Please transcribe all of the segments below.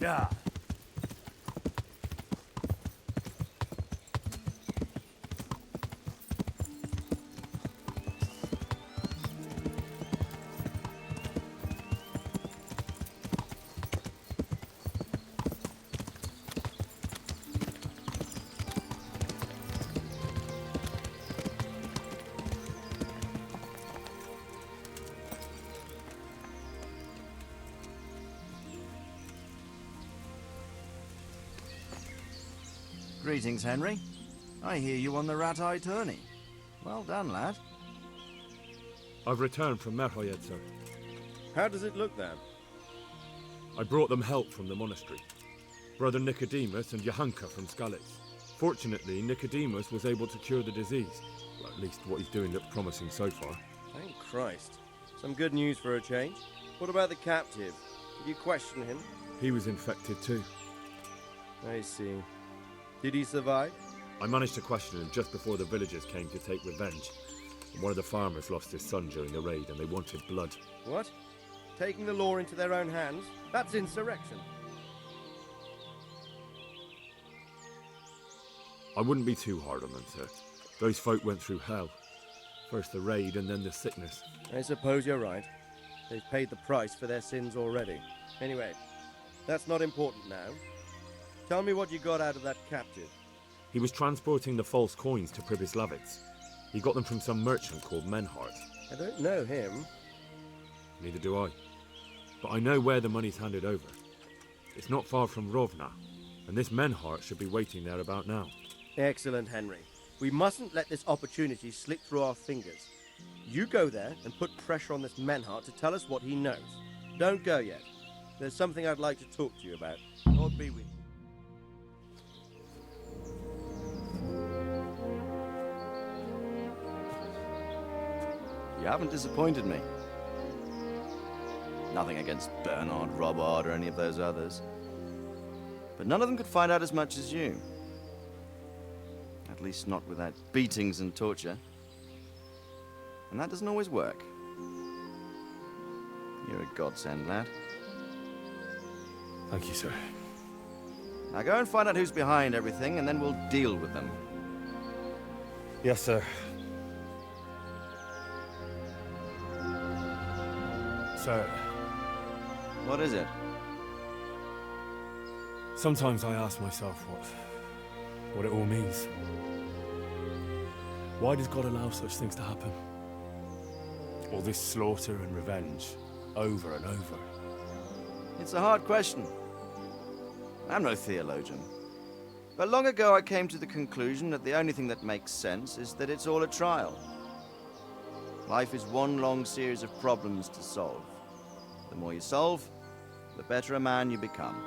Yeah. Greetings, Henry. I hear you on the rat-eye tourney. Well done, lad. I've returned from Merhoyed, sir. How does it look then? I brought them help from the monastery. Brother Nicodemus and Johanka from Skalitz. Fortunately, Nicodemus was able to cure the disease. Well, at least what he's doing looks promising so far. Thank Christ. Some good news for a change. What about the captive? Did you question him? He was infected too. I see. Did he survive? I managed to question him just before the villagers came to take revenge. And one of the farmers lost his son during the raid and they wanted blood. What? Taking the law into their own hands? That's insurrection. I wouldn't be too hard on them, sir. Those folk went through hell. First the raid and then the sickness. I suppose you're right. They've paid the price for their sins already. Anyway, that's not important now. Tell me what you got out of that captive. He was transporting the false coins to Pribyslavitz. He got them from some merchant called Menhart. I don't know him. Neither do I. But I know where the money's handed over. It's not far from Rovna, and this Menhart should be waiting there about now. Excellent, Henry. We mustn't let this opportunity slip through our fingers. You go there and put pressure on this Menhart to tell us what he knows. Don't go yet. There's something I'd like to talk to you about. Lord be with you. You haven't disappointed me. Nothing against Bernard, Robard, or any of those others. But none of them could find out as much as you. At least not without beatings and torture. And that doesn't always work. You're a godsend, lad. Thank you, sir. Now go and find out who's behind everything, and then we'll deal with them. Yes, sir. Sir, What is it? sometimes I ask myself what it all means. Why does God allow such things to happen? All this slaughter and revenge, over and over. It's a hard question. I'm no theologian. But long ago I came to the conclusion that the only thing that makes sense is that it's all a trial. Life is one long series of problems to solve. The more you solve, the better a man you become.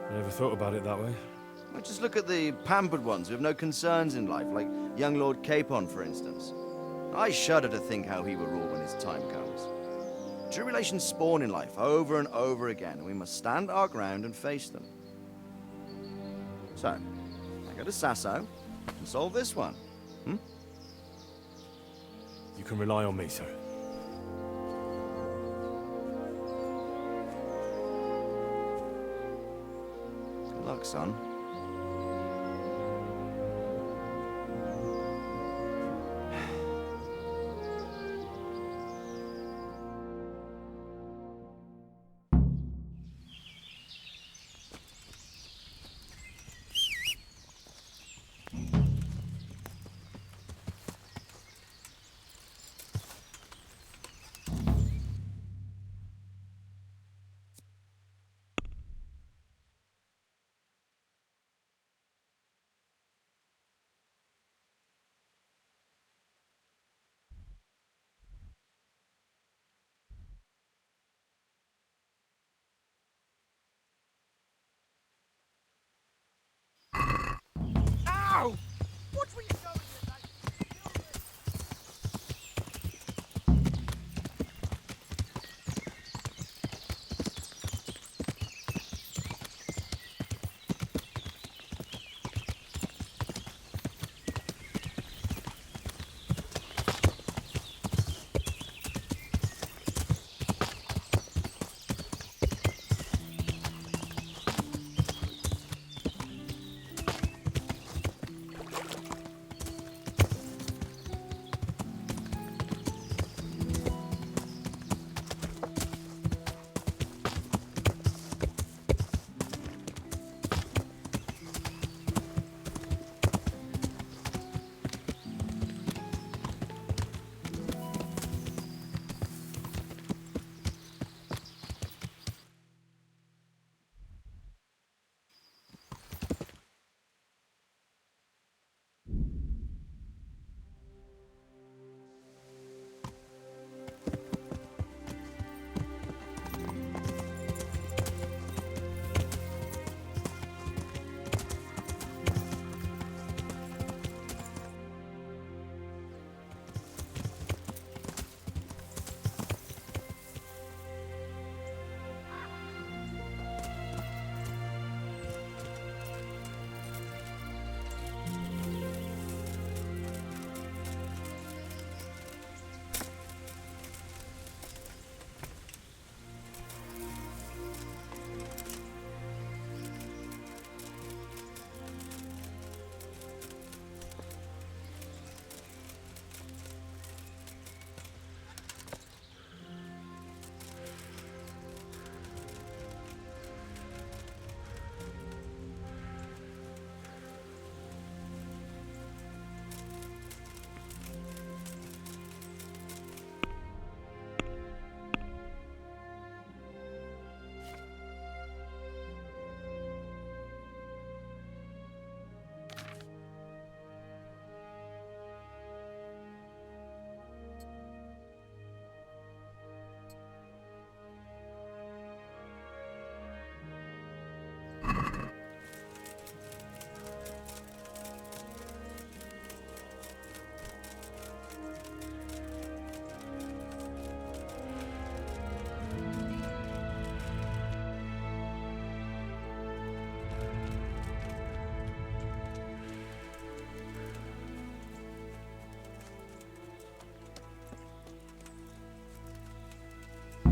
I never thought about it that way. Well, just look at the pampered ones who have no concerns in life, like young Lord Capon, for instance. I shudder to think how he will rule when his time comes. Tribulations spawn in life over and over again, and we must stand our ground and face them. So, I go to Sasso and solve this one. You can rely on me, sir. Good luck, son. Ow! Watch where you're going, you mate.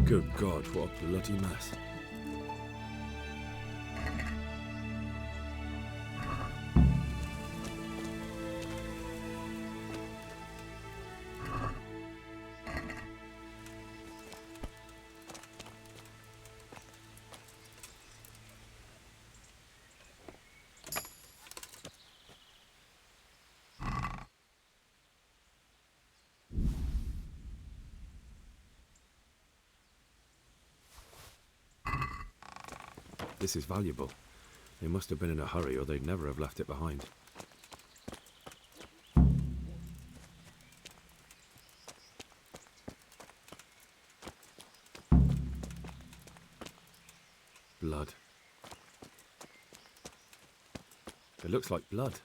Good God, what a bloody mess. This is valuable. They must have been in a hurry or they'd never have left it behind. Blood. It looks like blood.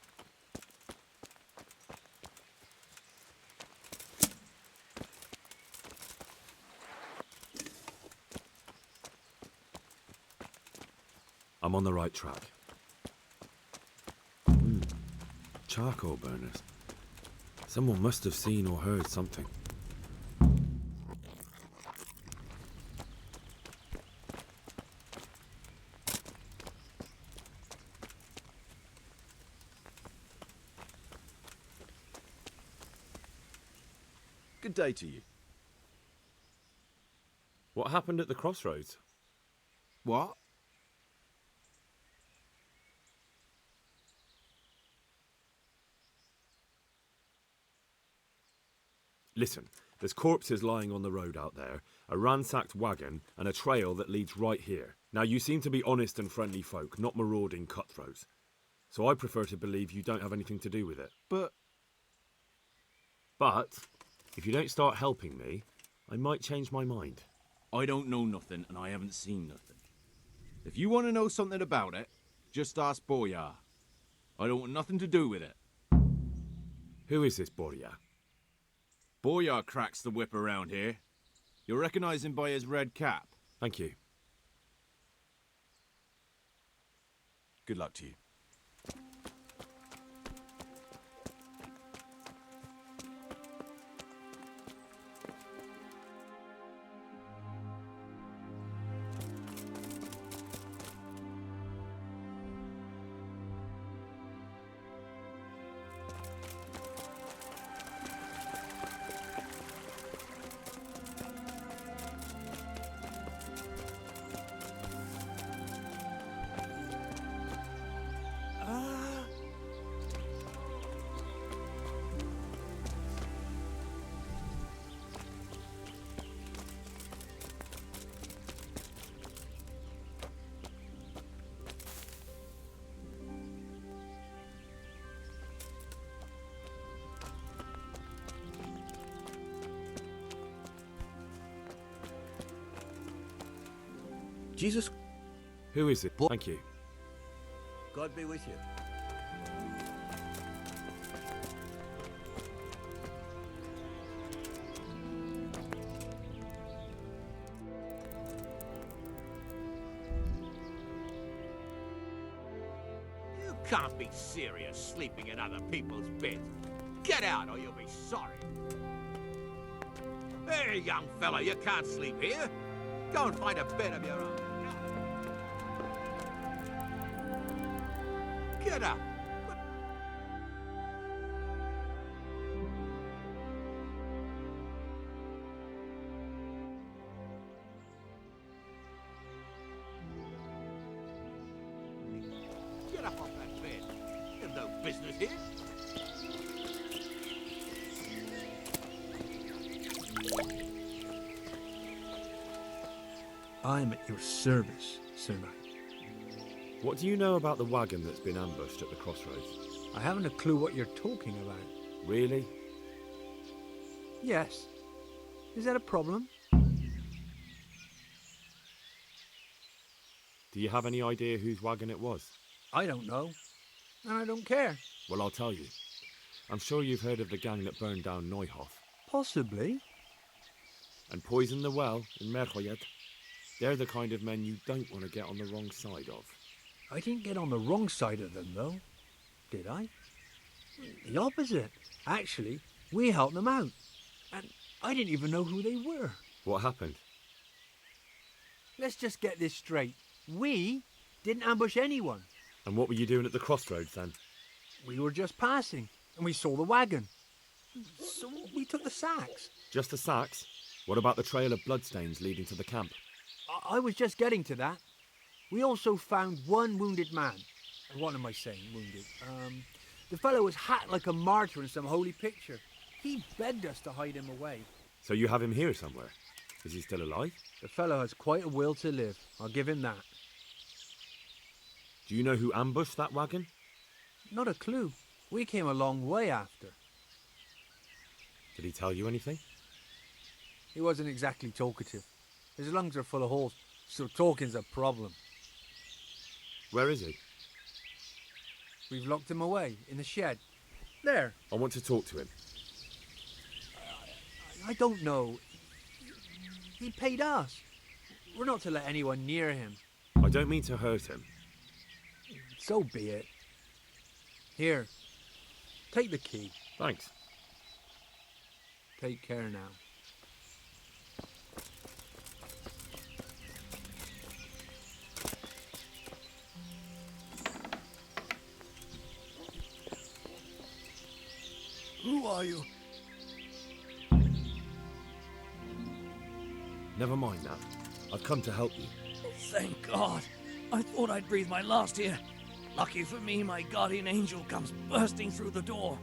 I'm on the right track. Charcoal burners. Someone must have seen or heard something. Good day to you. What happened at the crossroads? What? Listen, there's corpses lying on the road out there, a ransacked wagon, and a trail that leads right here. Now, you seem to be honest and friendly folk, not marauding cutthroats. So I prefer to believe you don't have anything to do with it. But if you don't start helping me, I might change my mind. I don't know nothing and I haven't seen nothing. If you want to know something about it, just ask Boyar. I don't want nothing to do with it. Who is this Borya? Boyar cracks the whip around here. You'll recognize him by his red cap. Thank you. Good luck to you. Jesus, Who is it? Thank you. God be with you. You can't be serious sleeping in other people's beds. Get out or you'll be sorry. Hey, young fella, you can't sleep here. Go and find a bed of your own. Get up. Get up off that bed. You have no business here. I'm at your service, sir. What do you know about the wagon that's been ambushed at the crossroads? I haven't a clue what you're talking about. Really? Yes. Is that a problem? Do you have any idea whose wagon it was? I don't know. And I don't care. Well, I'll tell you. I'm sure you've heard of the gang that burned down Neuhof Possibly. and poisoned the well in Merchoyed. They're the kind of men you don't want to get on the wrong side of. I didn't get on the wrong side of them, though. Did I? The opposite. Actually, we helped them out. And I didn't even know who they were. What happened? let's just get this straight. We didn't ambush anyone. And what were you doing at the crossroads then? We were just passing, and we saw the wagon. So we took the sacks. Just the sacks? What about the trail of bloodstains leading to the camp? I was just getting to that. We also found one wounded man. What am I saying, wounded? The fellow was hacked like a martyr in some holy picture. He begged us to hide him away. So you have him here somewhere? Is he still alive? The fellow has quite a will to live. I'll give him that. Do you know who ambushed that wagon? Not a clue. We came a long way after. Did he tell you anything? He wasn't exactly talkative. His lungs are full of holes, so talking's a problem. Where is he? We've locked him away in the shed. There. I want to talk to him. I don't know. He paid us. We're not to let anyone near him. I don't mean to hurt him. So be it. Here. Take the key. Thanks. Take care now. Who are you? Never mind that. I've come to help you. Thank God. I thought I'd breathe my last here. Lucky for me, my guardian angel comes bursting through the door.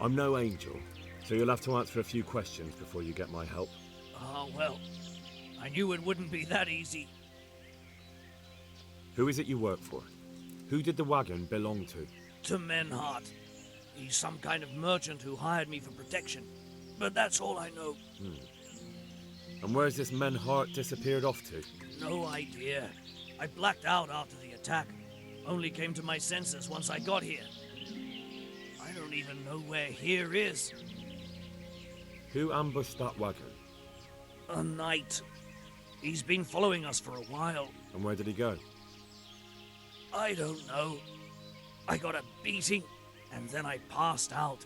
I'm no angel, so you'll have to answer a few questions before you get my help. Oh, well. I knew it wouldn't be that easy. Who is it you work for? Who did the wagon belong to? To Menhart. He's some kind of merchant who hired me for protection. But that's all I know. And where's this Menhart disappeared off to? No idea. I blacked out after the attack. Only came to my senses once I got here. I don't even know where here is. Who ambushed that wagon? A knight. He's been following us for a while. And where did he go? I don't know. I got a beating, and then I passed out.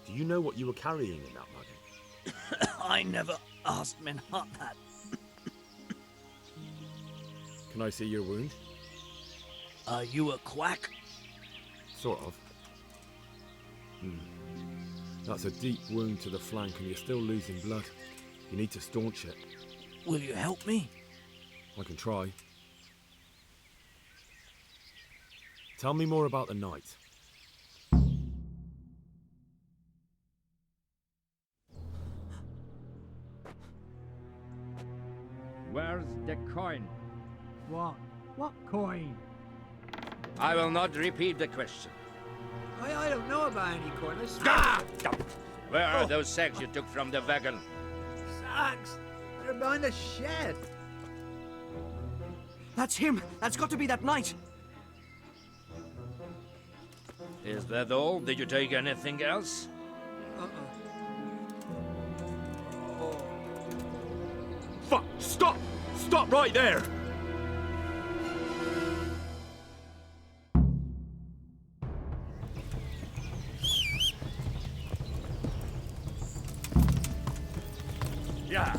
Do you know what you were carrying in that wagon? I never asked Menhart that. Can I see your wound? Are you a quack? Sort of. That's a deep wound to the flank and you're still losing blood. You need to staunch it. Will you help me? I can try. Tell me more about the night. Where's the coin? What? What coin? I will not repeat the question. I don't know about any coin. I swear. Ah! Where are those sacks you took from the wagon? Sacks! They're behind the shed. That's him! That's got to be that knight! Is that all? Did you take anything else? Fuck! Stop! Stop right there! Yeah.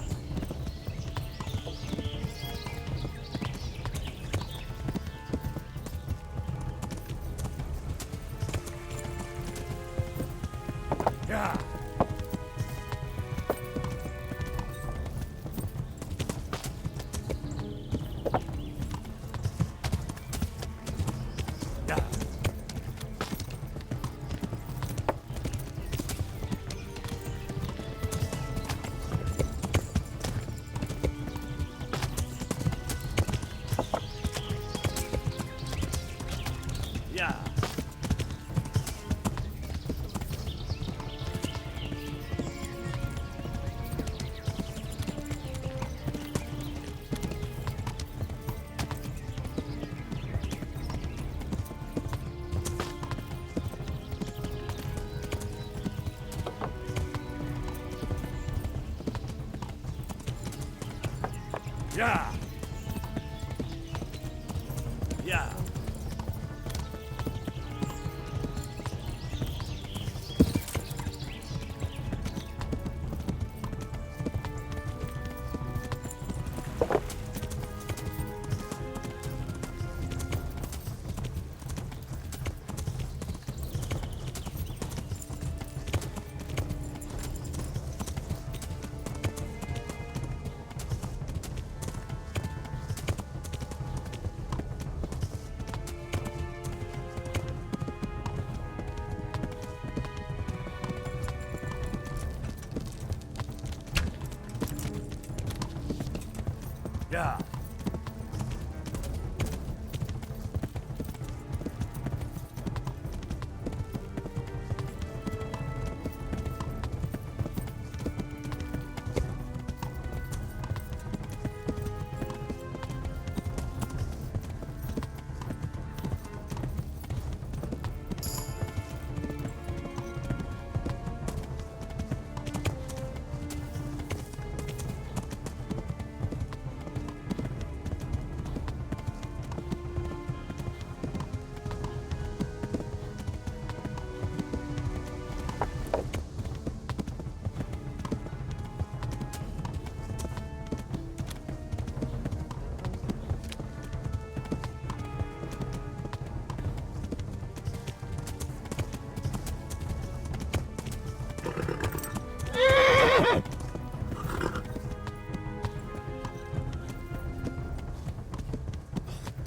Yeah. Yeah. Yeah. Yeah. Yeah.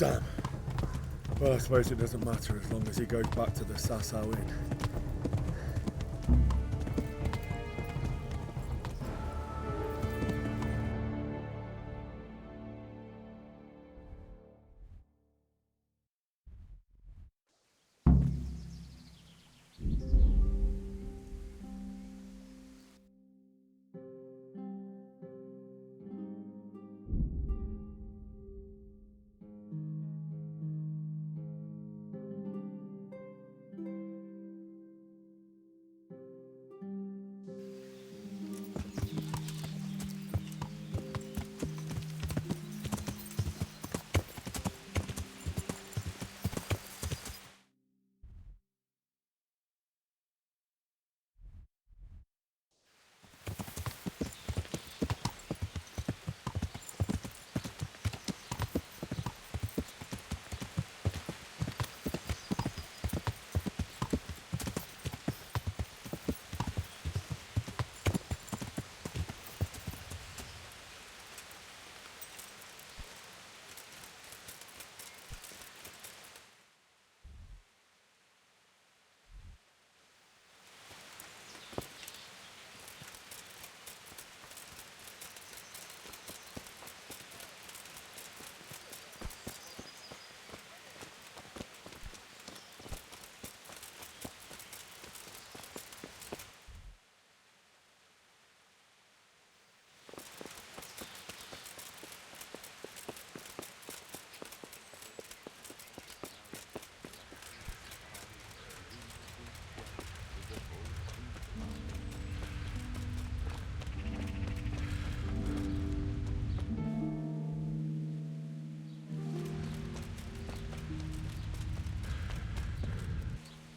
Damn. Well, I suppose it doesn't matter as long as he goes back to the Sasau Inn.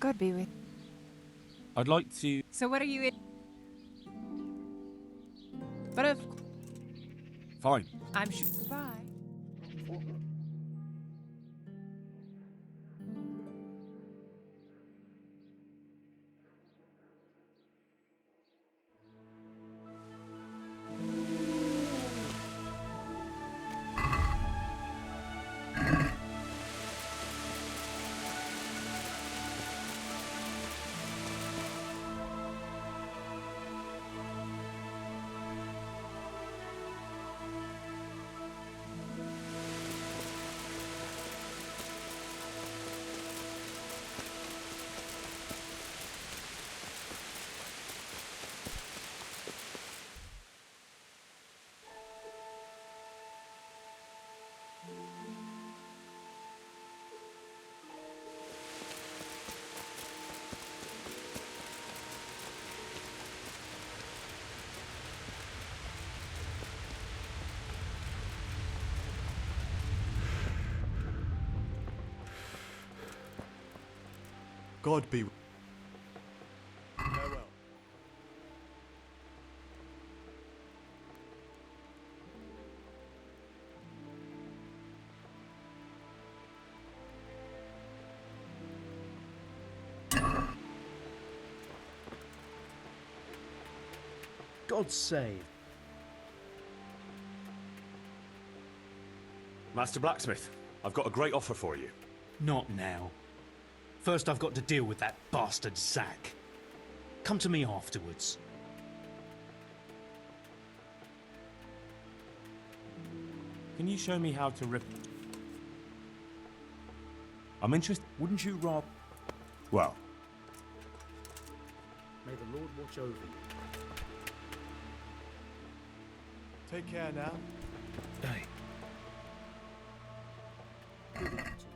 God be with. I'd like to... So what are you in? But of Fine. I'm sure. Goodbye. God be. Farewell. God save. Master Blacksmith, I've got a great offer for you. Not now. First I've got to deal with that bastard Zack. Come to me afterwards. Can you show me how to rip... I'm interested... Wouldn't you, Rob? Well... May the Lord watch over you. Take care now. Hey. Good luck to you.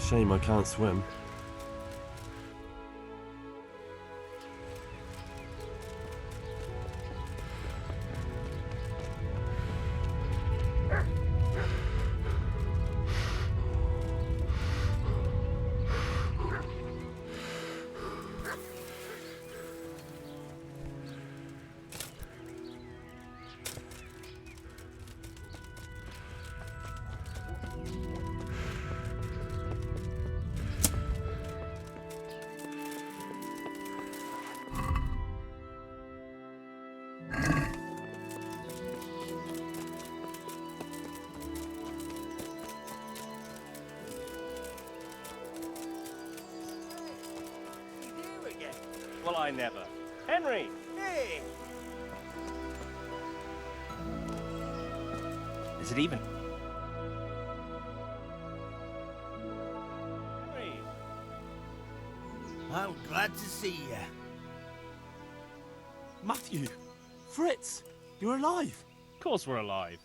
Shame I can't swim. Well, I never. Henry! Hey! Is it even? Henry! I'm glad to see you. Matthew! Fritz! You're alive! Of course we're alive.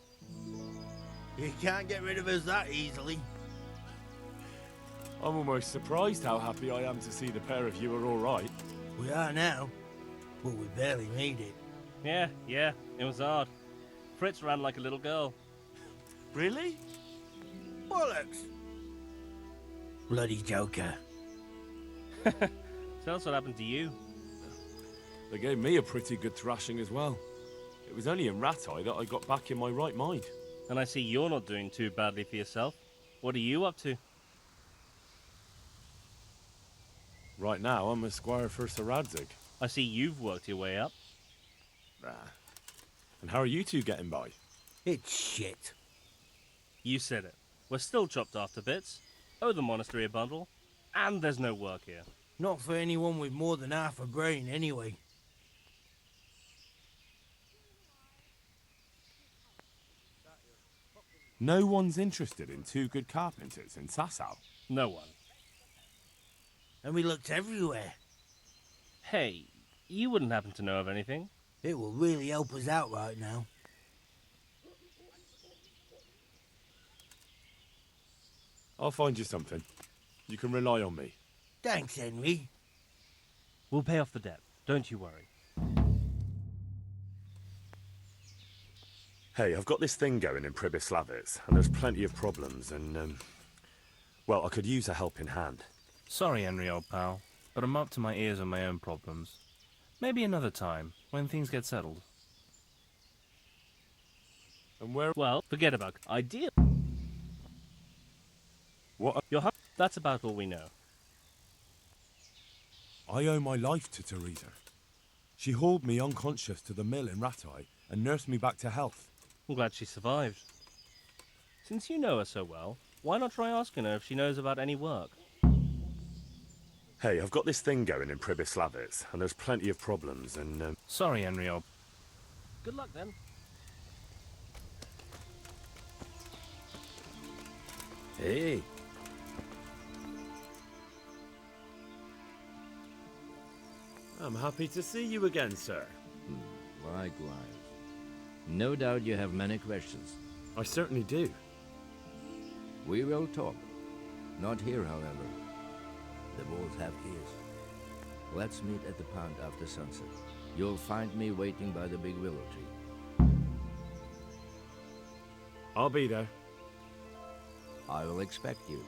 You can't get rid of us that easily. I'm almost surprised how happy I am to see the pair of you are all right. We are now, but we barely made it. Yeah, it was hard. Fritz ran like a little girl. Really? Bollocks! Bloody Joker. Tell us what happened to you. They gave me a pretty good thrashing as well. It was only in Rattay that I got back in my right mind. And I see you're not doing too badly for yourself. What are you up to? Right now, I'm a squire for Sir Radzig. I see you've worked your way up. And how are you two getting by? It's shit. You said it. We're still chopped off to bits. Owe the monastery a bundle. And there's no work here. Not for anyone with more than half a brain, anyway. No one's interested in two good carpenters in Sasau. No one. And we looked everywhere. Hey, you wouldn't happen to know of anything? It will really help us out right now. I'll find you something. You can rely on me. Thanks, Henry. We'll pay off the debt. Don't you worry. Hey, I've got this thing going in Pribyslavitz, and there's plenty of problems, and, well, I could use a helping hand. Sorry, Henry, old pal, but I'm up to my ears on my own problems. Maybe another time, when things get settled. And where... Well, forget about idea. What? That's about all we know. I owe my life to Teresa. She hauled me unconscious to the mill in Rattay and nursed me back to health. I'm glad she survived. Since you know her so well, why not try asking her if she knows about any work? Hey, I've got this thing going in Pribyslavitz, and there's plenty of problems, and, Sorry, Henry, old... Good luck, then. Hey. I'm happy to see you again, sir. Likewise. No doubt you have many questions. I certainly do. We will talk. Not here, however. The walls have ears. Let's meet at the pond after sunset. You'll find me waiting by the big willow tree. I'll be there. I will expect you.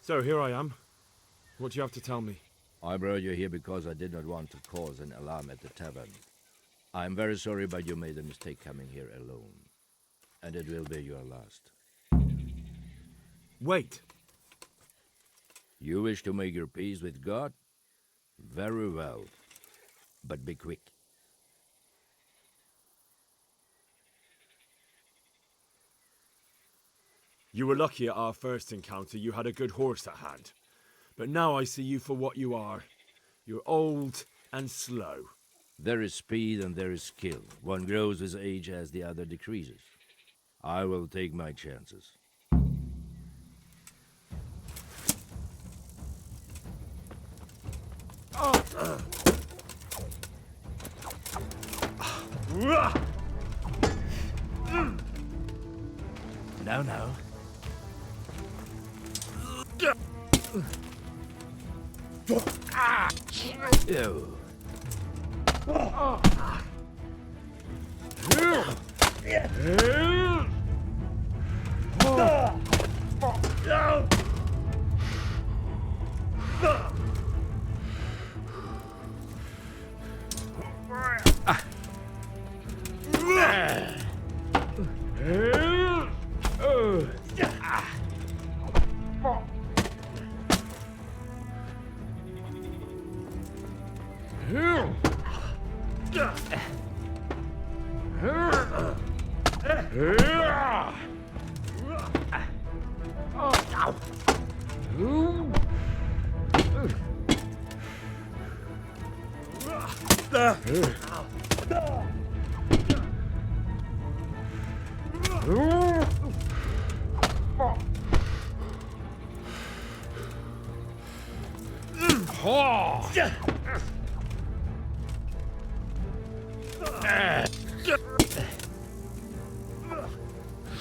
So here I am. What do you have to tell me? I brought you here because I did not want to cause an alarm at the tavern. I'm very sorry, but you made a mistake coming here alone. And it will be your last. Wait! You wish to make your peace with God? Very well. But be quick. You were lucky at our first encounter you had a good horse at hand. But now I see you for what you are. You're old and slow. There is speed and there is skill. One grows with age as the other decreases. I will take my chances. No, no. Ew.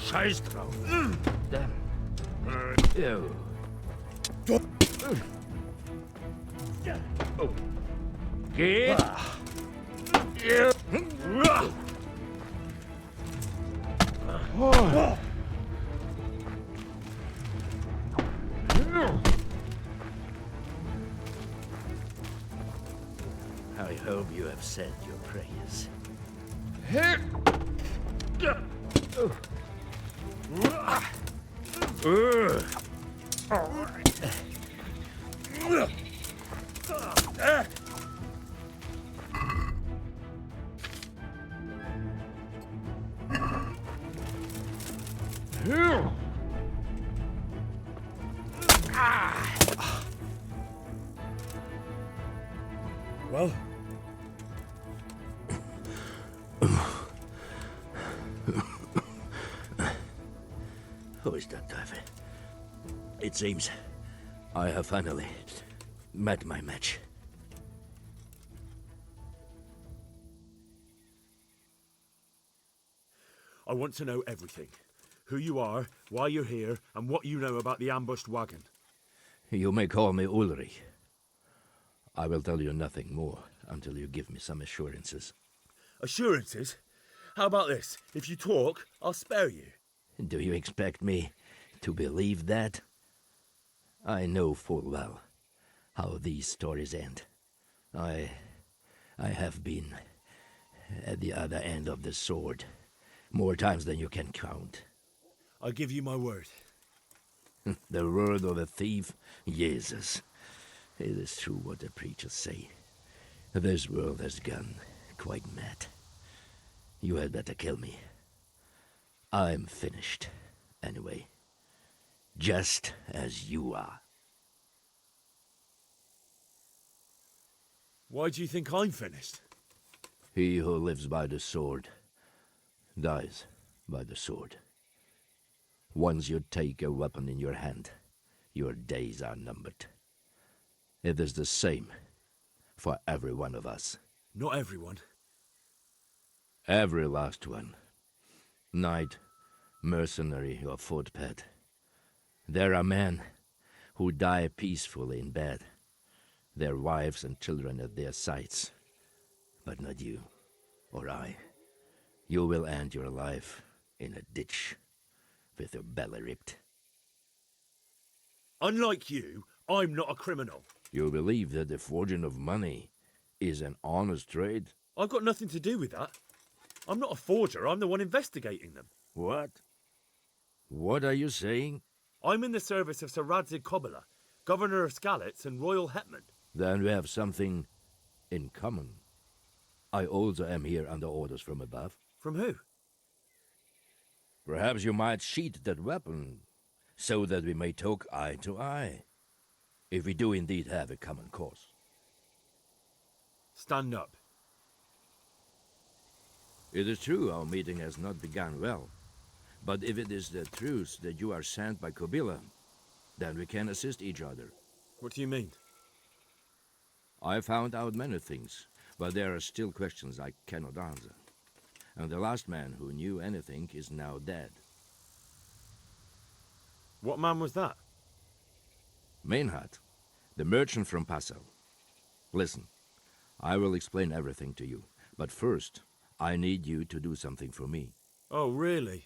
Scheiß drauf. Ew. Geht. I hope you have said your prayers. Well? Who is that Teufel? It seems I have finally met my match. I want to know everything. Who you are, why you're here, and what you know about the ambushed wagon. You may call me Ulrich. I will tell you nothing more until you give me some assurances. Assurances? How about this? If you talk, I'll spare you. Do you expect me to believe that? I know full well how these stories end. I have been at the other end of the sword more times than you can count. I give you my word. The word of a thief? Jesus. It is true what the preachers say. This world has gone quite mad. You had better kill me. I'm finished, anyway. Just as you are. Why do you think I'm finished? He who lives by the sword dies by the sword. Once you take a weapon in your hand, your days are numbered. It is the same for every one of us. Not everyone. Every last one. Knight, mercenary, or footpad. There are men who die peacefully in bed, their wives and children at their sides. But not you, or I. You will end your life in a ditch, with your belly ripped. Unlike you, I'm not a criminal. You believe that the forging of money is an honest trade? I've got nothing to do with that. I'm not a forger, I'm the one investigating them. What? What are you saying? I'm in the service of Sir Radzig Kobyla, Governor of Skalitz and Royal Hetman. Then we have something in common. I also am here under orders from above. From who? Perhaps you might sheath that weapon, so that we may talk eye to eye, if we do indeed have a common cause. Stand up. It is true our meeting has not begun well, but if it is the truth that you are sent by Kobyla, then we can assist each other. What do you mean? I found out many things, but there are still questions I cannot answer. And the last man who knew anything is now dead. What man was that? Meinhard, the merchant from Passau. Listen, I will explain everything to you, but first, I need you to do something for me. Oh, really?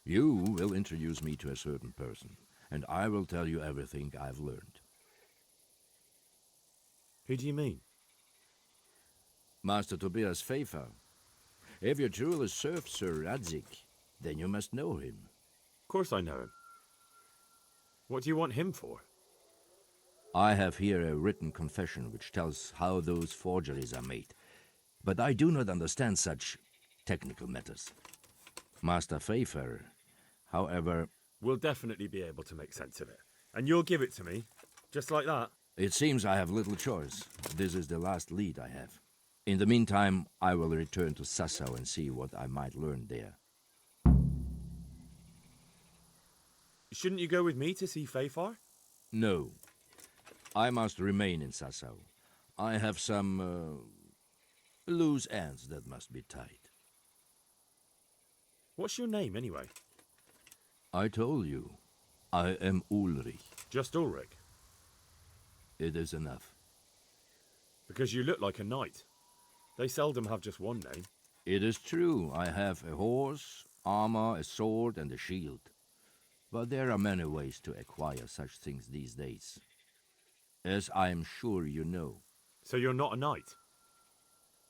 You will introduce me to a certain person, and I will tell you everything I've learned. Who do you mean? Master Tobias Pfeiffer. If you truly serve Sir Radzig, then you must know him. Of course I know him. What do you want him for? I have here a written confession which tells how those forgeries are made, but I do not understand such technical matters. Master Pfeiffer, however... We'll definitely be able to make sense of it. And you'll give it to me, just like that? It seems I have little choice. This is the last lead I have. In the meantime, I will return to Sassau and see what I might learn there. Shouldn't you go with me to see Pfeiffer? No. I must remain in Sassau. I have some loose ends that must be tied. What's your name, anyway? I told you. I am Ulrich. Just Ulrich? It is enough. Because you look like a knight. They seldom have just one name. It is true. I have a horse, armor, a sword, and a shield. But there are many ways to acquire such things these days. As I am sure you know. So you're not a knight?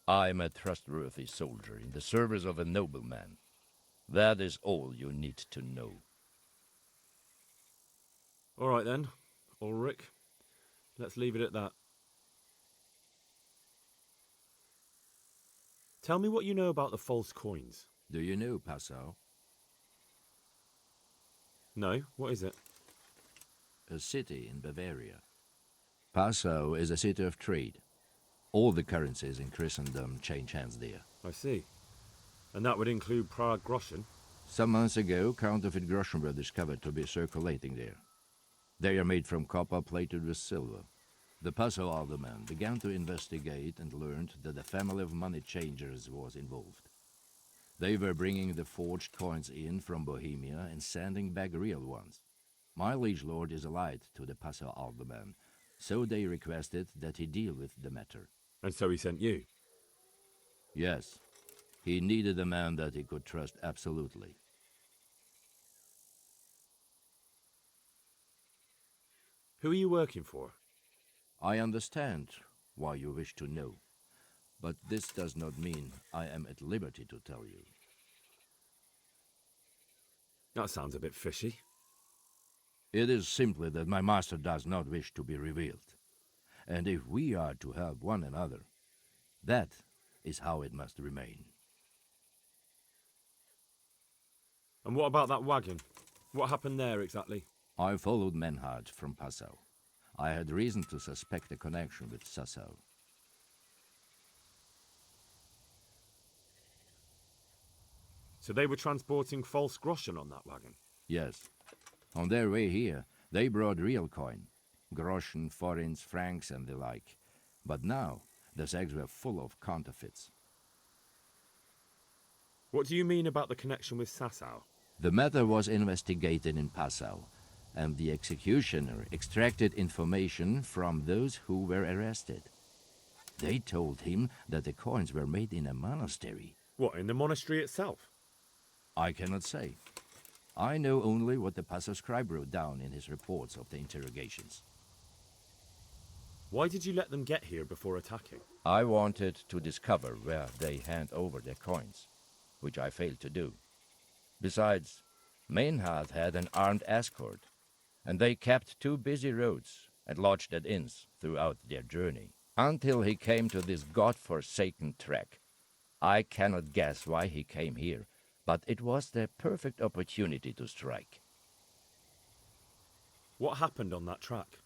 I am a trustworthy soldier in the service of a nobleman. That is all you need to know. All right then, Ulrich. Let's leave it at that. Tell me what you know about the false coins. Do you know Passau? No, what is it? A city in Bavaria. Passau is a city of trade. All the currencies in Christendom change hands there. I see. And that would include Prague groschen? Some months ago, counterfeit groschen were discovered to be circulating there. They are made from copper plated with silver. The Passau alderman began to investigate and learned that a family of money changers was involved. They were bringing the forged coins in from Bohemia and sending back real ones. My liege lord is allied to the Passau alderman, so they requested that he deal with the matter. And so he sent you? Yes. He needed a man that he could trust absolutely. Who are you working for? I understand why you wish to know, but this does not mean I am at liberty to tell you. That sounds a bit fishy. It is simply that my master does not wish to be revealed. And if we are to help one another, that is how it must remain. And what about that wagon? What happened there exactly? I followed Meinhard from Passau. I had reason to suspect a connection with Sassau. So they were transporting false groschen on that wagon? Yes. On their way here, they brought real coin. Groschen, forints, francs, and the like. But now, the sacks were full of counterfeits. What do you mean about the connection with Sassau? The matter was investigated in Passau, and the executioner extracted information from those who were arrested. They told him that the coins were made in a monastery. What, in the monastery itself? I cannot say. I know only what the passer scribe wrote down in his reports of the interrogations. Why did you let them get here before attacking? I wanted to discover where they hand over their coins, which I failed to do. Besides, Maynard had an armed escort, and they kept 2 busy roads and lodged at inns throughout their journey, until he came to this god-forsaken trek. I cannot guess why he came here, but it was the perfect opportunity to strike. What happened on that track?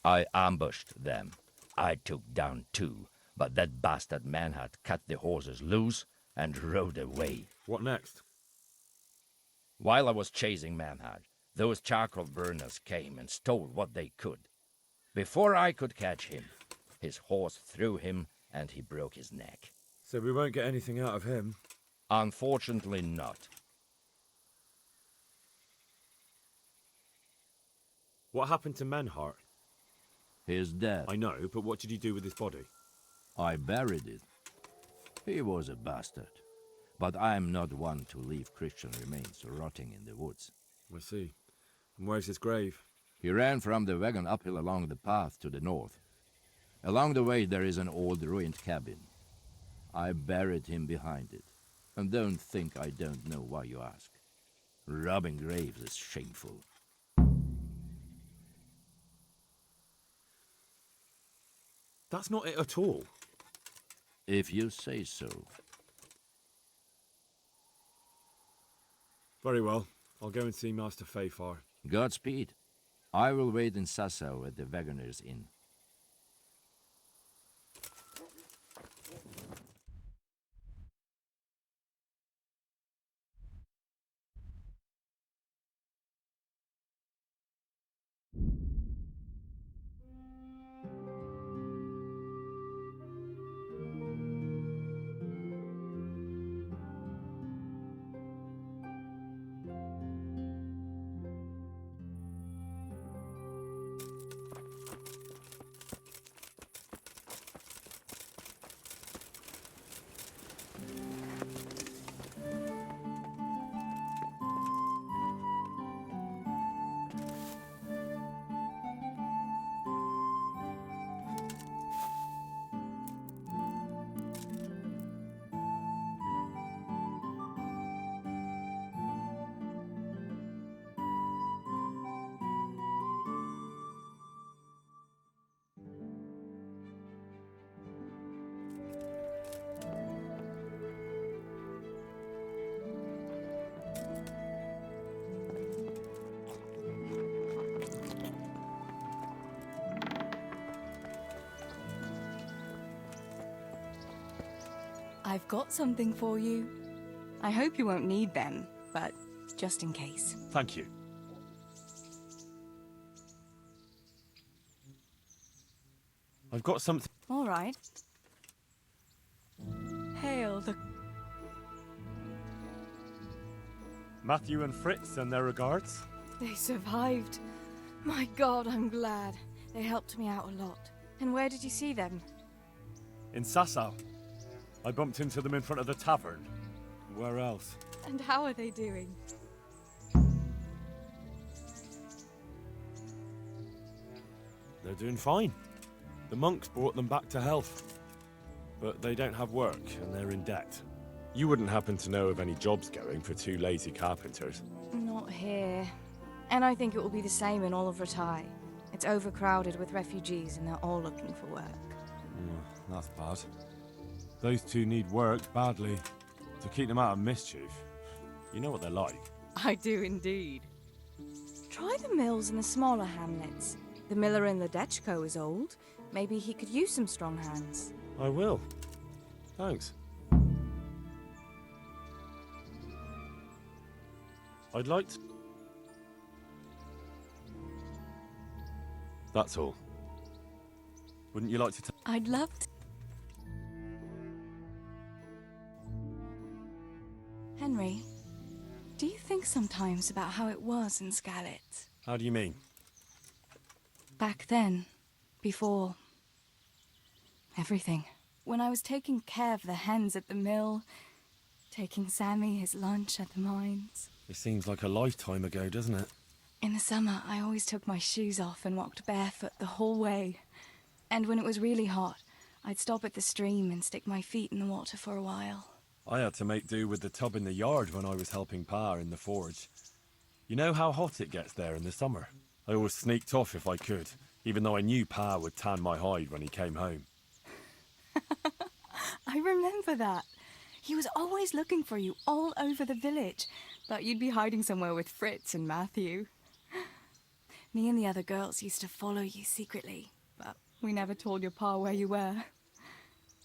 I ambushed them. I took down 2, but that bastard Manhart cut the horses loose and rode away. What next? While I was chasing Manhart, those charcoal burners came and stole what they could. Before I could catch him, his horse threw him and he broke his neck. So we won't get anything out of him? Unfortunately not. What happened to Menhart? He's dead. I know, but what did you do with his body? I buried it. He was a bastard. But I am not one to leave Christian remains rotting in the woods. I see. And where's his grave? He ran from the wagon uphill along the path to the north. Along the way there is an old ruined cabin. I buried him behind it. And don't think I don't know why you ask. Robbing graves is shameful. That's not it at all. If you say so. Very well. I'll go and see Master Fayfar. Godspeed. I will wait in Sasau at the Wagoner's Inn. I've got something for you. I hope you won't need them, but just in case. Thank you. I've got something. All right. Hail the... Matthew and Fritz send their regards. They survived. My God, I'm glad. They helped me out a lot. And where did you see them? In Sasau. I bumped into them in front of the tavern. Where else? And how are they doing? They're doing fine. The monks brought them back to health. But they don't have work, and they're in debt. You wouldn't happen to know of any jobs going for 2 lazy carpenters? Not here. And I think it will be the same in all of Ratai. It's overcrowded with refugees, and they're all looking for work. That's bad. Those 2 need work badly. To keep them out of mischief. You know what they're like. I do indeed. Try the mills in the smaller hamlets. The miller in Ledechko is old. Maybe he could use some strong hands. I will. Thanks. I'd like to... That's all. Wouldn't you like to... I'd love to. Henry, do you think sometimes about how it was in Scarlet? How do you mean? Back then, before... everything. When I was taking care of the hens at the mill, taking Sammy his lunch at the mines. It seems like a lifetime ago, doesn't it? In the summer, I always took my shoes off and walked barefoot the whole way. And when it was really hot, I'd stop at the stream and stick my feet in the water for a while. I had to make do with the tub in the yard when I was helping Pa in the forge. You know how hot it gets there in the summer? I always sneaked off if I could, even though I knew Pa would tan my hide when he came home. I remember that. He was always looking for you all over the village, but you'd be hiding somewhere with Fritz and Matthew. Me and the other girls used to follow you secretly, but we never told your Pa where you were.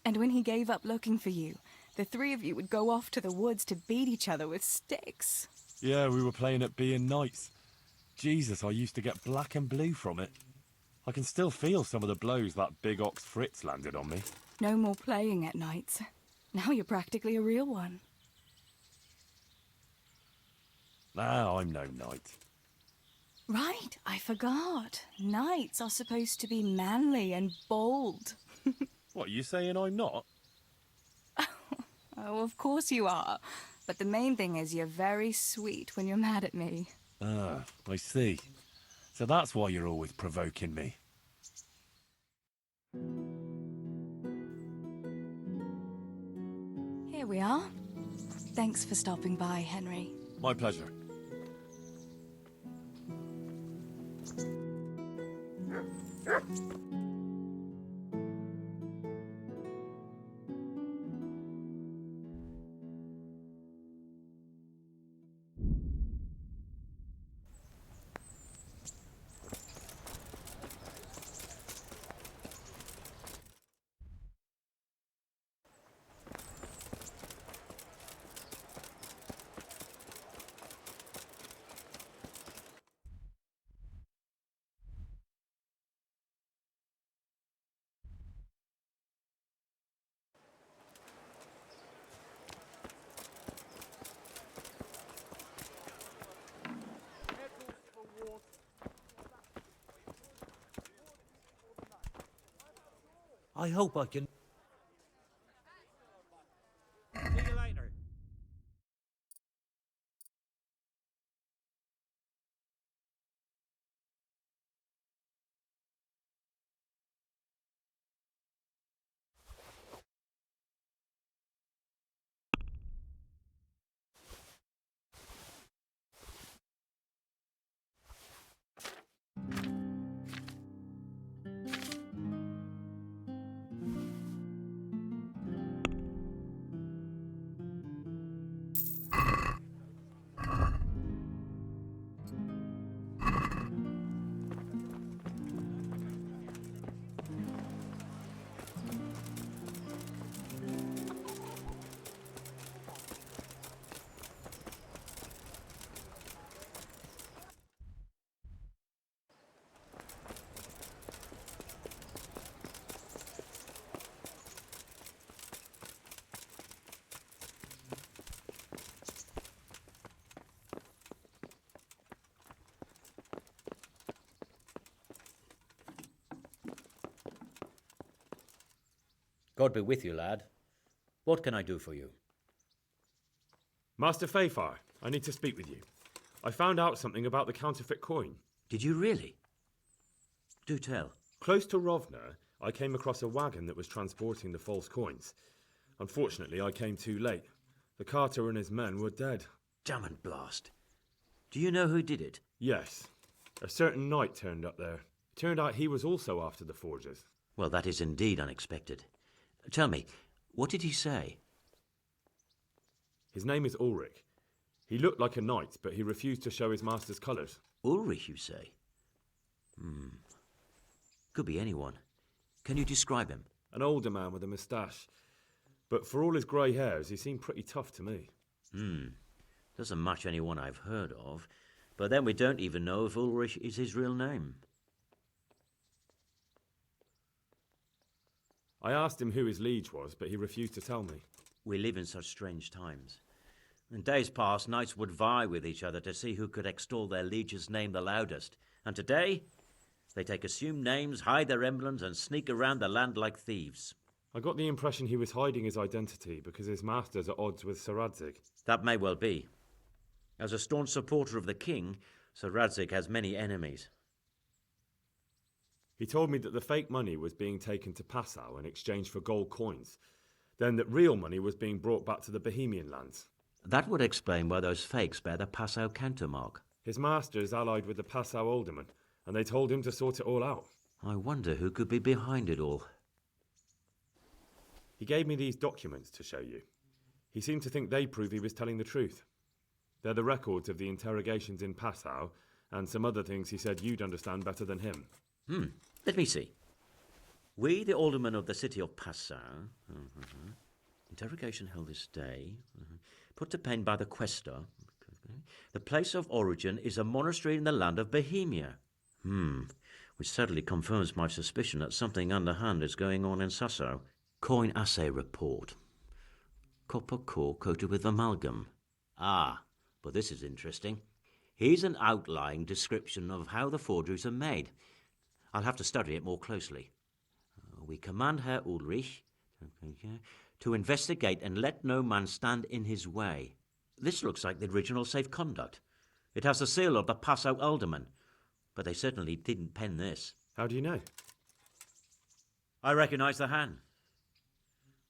And when he gave up looking for you, the three of you would go off to the woods to beat each other with sticks. Yeah, we were playing at being knights. Jesus, I used to get black and blue from it. I can still feel some of the blows that big ox Fritz landed on me. No more playing at nights. Now you're practically a real one. Now I'm no knight. Right, I forgot. Knights are supposed to be manly and bold. What, you saying I'm not? Oh, of course you are. But the main thing is you're very sweet when you're mad at me. Ah, I see. So that's why you're always provoking me. Here we are. Thanks for stopping by, Henry. My pleasure. I hope I can... See you later. God be with you, lad. What can I do for you? Master Fayfar, I need to speak with you. I found out something about the counterfeit coin. Did you really? Do tell. Close to Rovna, I came across a wagon that was transporting the false coins. Unfortunately, I came too late. The carter and his men were dead. Damn and blast. Do you know who did it? Yes. A certain knight turned up there. It turned out he was also after the forgers. Well, that is indeed unexpected. Tell me, what did he say? His name is Ulrich. He looked like a knight, but he refused to show his master's colours. Ulrich, you say? Could be anyone. Can you describe him? An older man with a moustache. But for all his grey hairs, he seemed pretty tough to me. Doesn't match anyone I've heard of. But then we don't even know if Ulrich is his real name. I asked him who his liege was, but he refused to tell me. We live in such strange times. In days past, knights would vie with each other to see who could extol their liege's name the loudest. And today, they take assumed names, hide their emblems, and sneak around the land like thieves. I got the impression he was hiding his identity because his master's at odds with Sir Radzig. That may well be. As a staunch supporter of the king, Sir Radzig has many enemies. He told me that the fake money was being taken to Passau in exchange for gold coins, then that real money was being brought back to the Bohemian lands. That would explain why those fakes bear the Passau countermark. His master is allied with the Passau alderman, and they told him to sort it all out. I wonder who could be behind it all. He gave me these documents to show you. He seemed to think they prove he was telling the truth. They're the records of the interrogations in Passau, and some other things he said you'd understand better than him. Let me see. We, the aldermen of the city of Passau, interrogation held this day, put to pen by the questor. The place of origin is a monastery in the land of Bohemia. Which certainly confirms my suspicion that something underhand is going on in Sasso. Coin assay report. Copper core coated with amalgam. Ah, but this is interesting. Here's an outlying description of how the forgeries are made. I'll have to study it more closely. We command Herr Ulrich to investigate and let no man stand in his way. This looks like the original safe conduct. It has the seal of the Passau alderman, but they certainly didn't pen this. How do you know? I recognize the hand.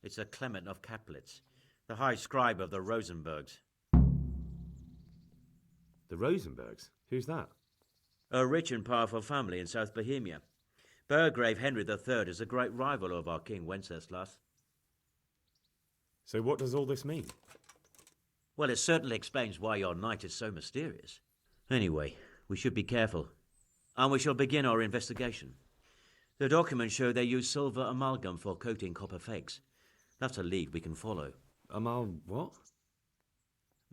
It's a Clement of Kaplitz, the high scribe of the Rosenbergs. The Rosenbergs? Who's that? A rich and powerful family in South Bohemia. Burgrave Henry III is a great rival of our King Wenceslas. So what does all this mean? Well, it certainly explains why your knight is so mysterious. Anyway, we should be careful. And we shall begin our investigation. The documents show they use silver amalgam for coating copper fakes. That's a lead we can follow. What?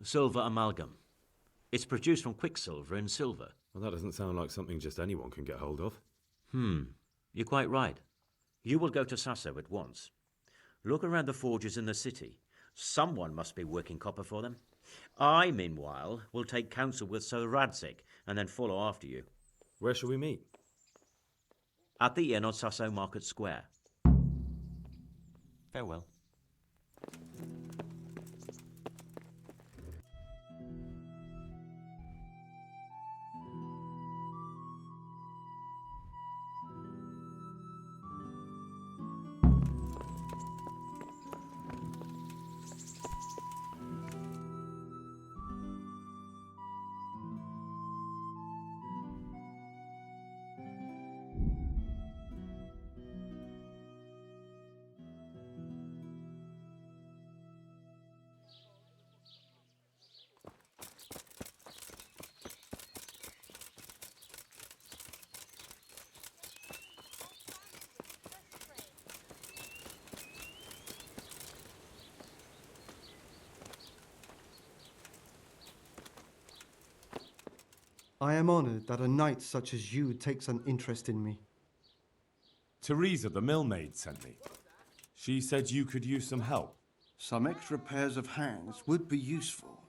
Silver amalgam. It's produced from quicksilver and silver. Well, that doesn't sound like something just anyone can get hold of. You're quite right. You will go to Sasso at once. Look around the forges in the city. Someone must be working copper for them. I, meanwhile, will take counsel with Sir Radzig and then follow after you. Where shall we meet? At the inn on Sasso Market Square. Farewell. I am honored that a knight such as you takes an interest in me. Teresa, the millmaid, sent me. She said you could use some help. Some extra pairs of hands would be useful.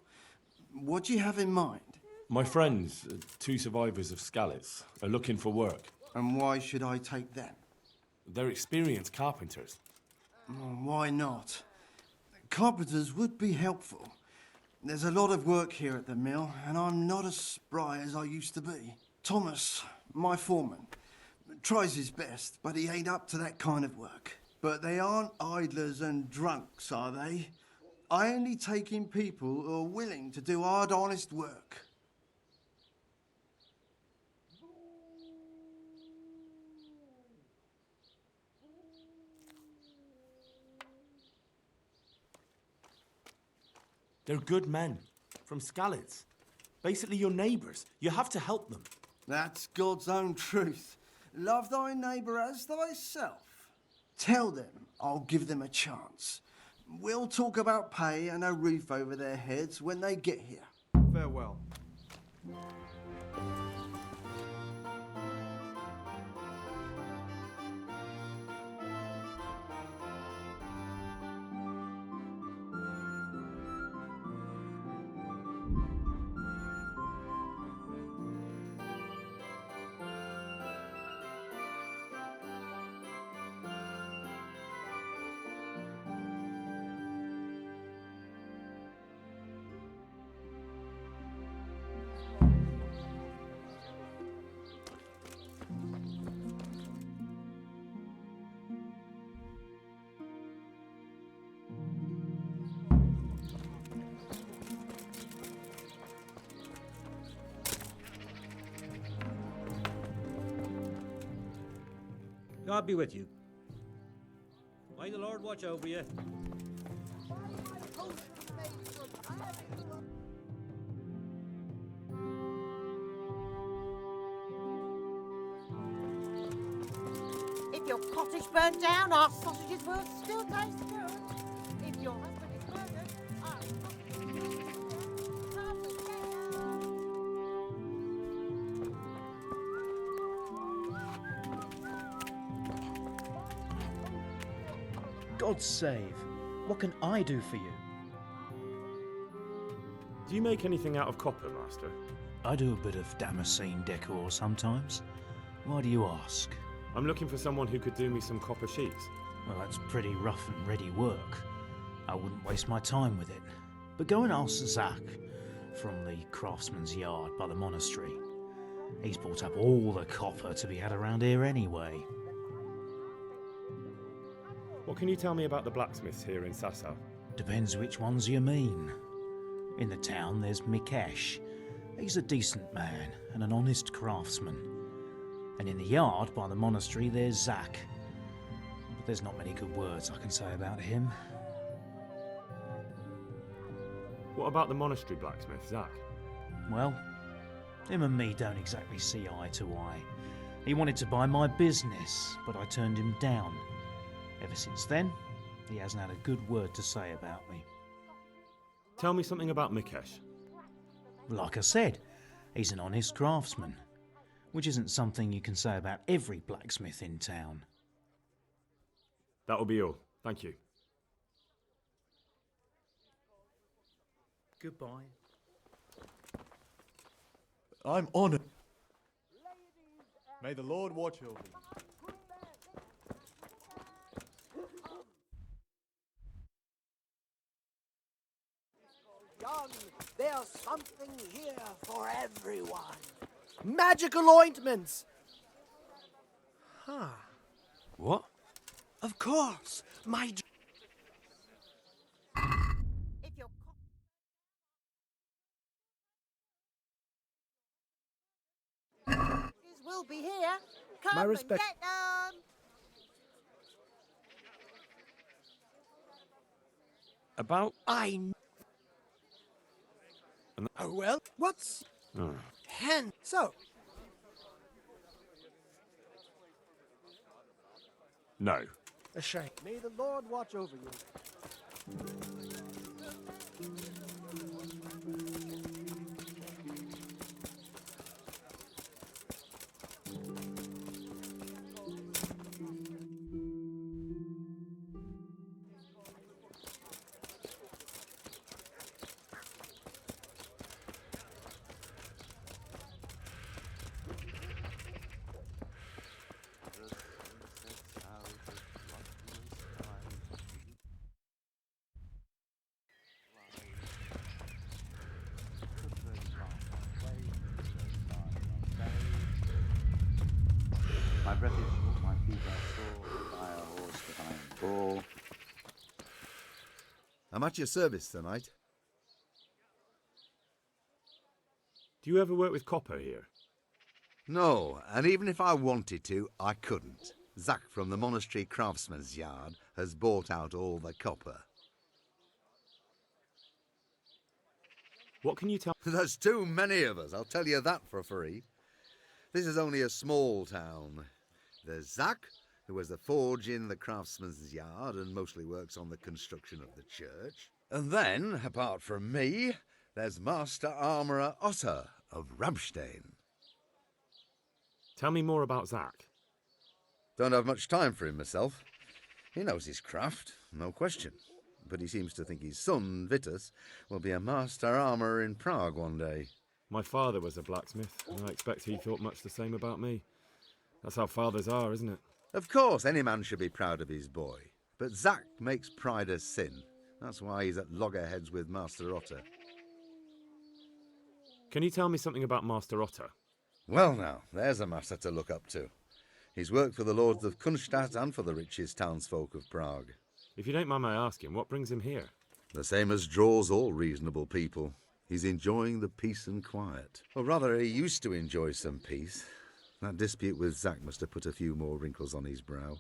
What do you have in mind? My friends, two survivors of Skalitz, are looking for work. And why should I take them? They're experienced carpenters. Why not? Carpenters would be helpful. There's a lot of work here at the mill, and I'm not as spry as I used to be. Thomas, my foreman, tries his best, but he ain't up to that kind of work. But they aren't idlers and drunks, are they? I only take in people who are willing to do hard, honest work. They're good men. From Skalitz. Basically your neighbours. You have to help them. That's God's own truth. Love thy neighbour as thyself. Tell them I'll give them a chance. We'll talk about pay and a roof over their heads when they get here. Farewell. God be with you. May the Lord watch over you. If your cottage burned down, our sausages will still taste good. If your husband is murdered, our sausages will still come God save. What can I do for you? Do you make anything out of copper, Master? I do a bit of Damascene decor sometimes. Why do you ask? I'm looking for someone who could do me some copper sheets. Well, that's pretty rough and ready work. I wouldn't waste my time with it. But go and ask Zach from the craftsman's yard by the monastery. He's bought up all the copper to be had around here anyway. What can you tell me about the blacksmiths here in Sasau? Depends which ones you mean. In the town there's Mikesh. He's a decent man and an honest craftsman. And in the yard by the monastery there's Zach. But there's not many good words I can say about him. What about the monastery blacksmith, Zach? Well, him and me don't exactly see eye to eye. He wanted to buy my business, but I turned him down. Ever since then, he hasn't had a good word to say about me. Tell me something about Mikesh. Like I said, he's an honest craftsman, which isn't something you can say about every blacksmith in town. That'll be all. Thank you. Goodbye. I'm honoured. May the Lord watch over you. Young, there's something here for everyone. Magical ointments! Huh. What? Of course, my... If your cottages will be here, come My and respect. get them! About? Oh well, what's... Oh. Hen... So, No. a shame. May the Lord watch over you. My breath is short, my feet are sore, by a horse that I am poor. I'm at your service tonight. Do you ever work with copper here? No, and even if I wanted to, I couldn't. Zach from the monastery craftsman's yard has bought out all the copper. What can you tell? There's too many of us, I'll tell you that for free. This is only a small town. There's Zach, who has the forge in the craftsman's yard and mostly works on the construction of the church. And then, apart from me, there's Master Armourer Otter of Ramstein. Tell me more about Zach. Don't have much time for him myself. He knows his craft, no question. But he seems to think his son, Vitus, will be a master armourer in Prague one day. My father was a blacksmith, and I expect he thought much the same about me. That's how fathers are, isn't it? Of course, any man should be proud of his boy. But Zach makes pride a sin. That's why he's at loggerheads with Master Otter. Can you tell me something about Master Otter? Well now, there's a master to look up to. He's worked for the lords of Kunstadt and for the richest townsfolk of Prague. If you don't mind my asking, what brings him here? The same as draws all reasonable people. He's enjoying the peace and quiet. Or rather, he used to enjoy some peace. That dispute with Zack must have put a few more wrinkles on his brow.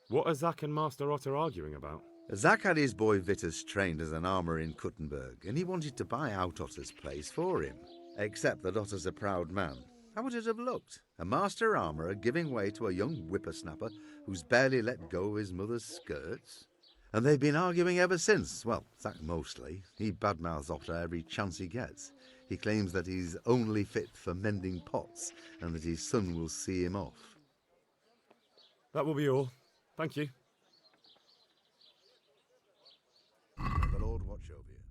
What are Zack and Master Otter arguing about? Zack had his boy Vitus trained as an armourer in Kuttenberg, and he wanted to buy out Otter's place for him. Except that Otter's a proud man. How would it have looked? A master armourer giving way to a young whippersnapper who's barely let go of his mother's skirts? And they've been arguing ever since. Well, Zack mostly. He badmouths Otter every chance he gets. He claims that he's only fit for mending pots, and that his son will see him off. That will be all. Thank you. May the Lord watch over you.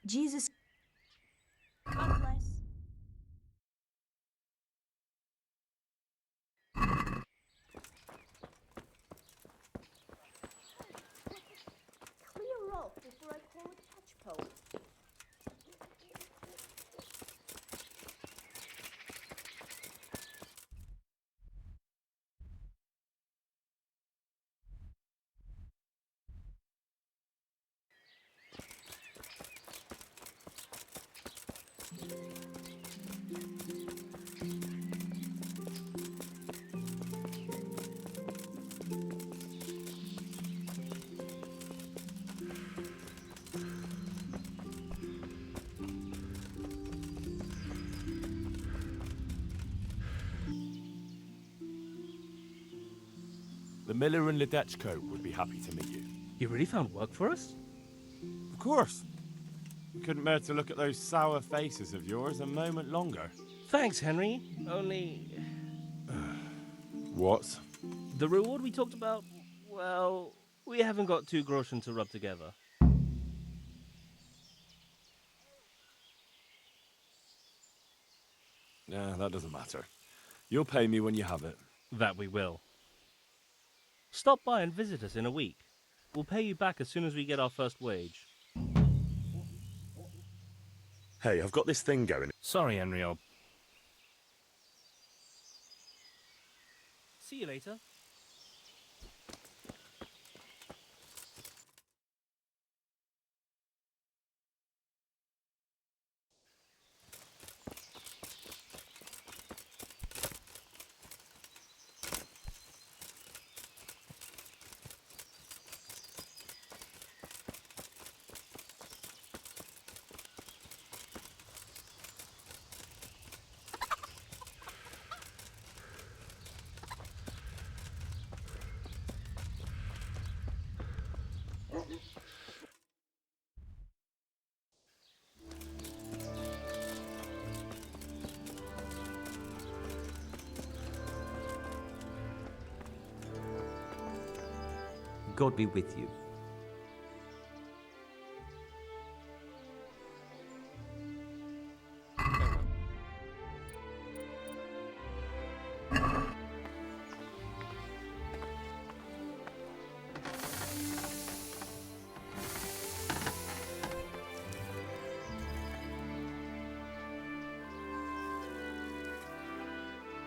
Jesus. God bless. Clear off before I call a catchpole. The miller and Ledechko would be happy to meet you. You really found work for us? Of course. We couldn't bear to look at those sour faces of yours a moment longer. Thanks, Henry. Only... What? The reward we talked about, well, we haven't got 2 groschen to rub together. Yeah, that doesn't matter. You'll pay me when you have it. That we will. Stop by and visit us in a week. We'll pay you back as soon as we get our first wage. Hey, I've got this thing going. Sorry, Henry, old... See you later. God be with you.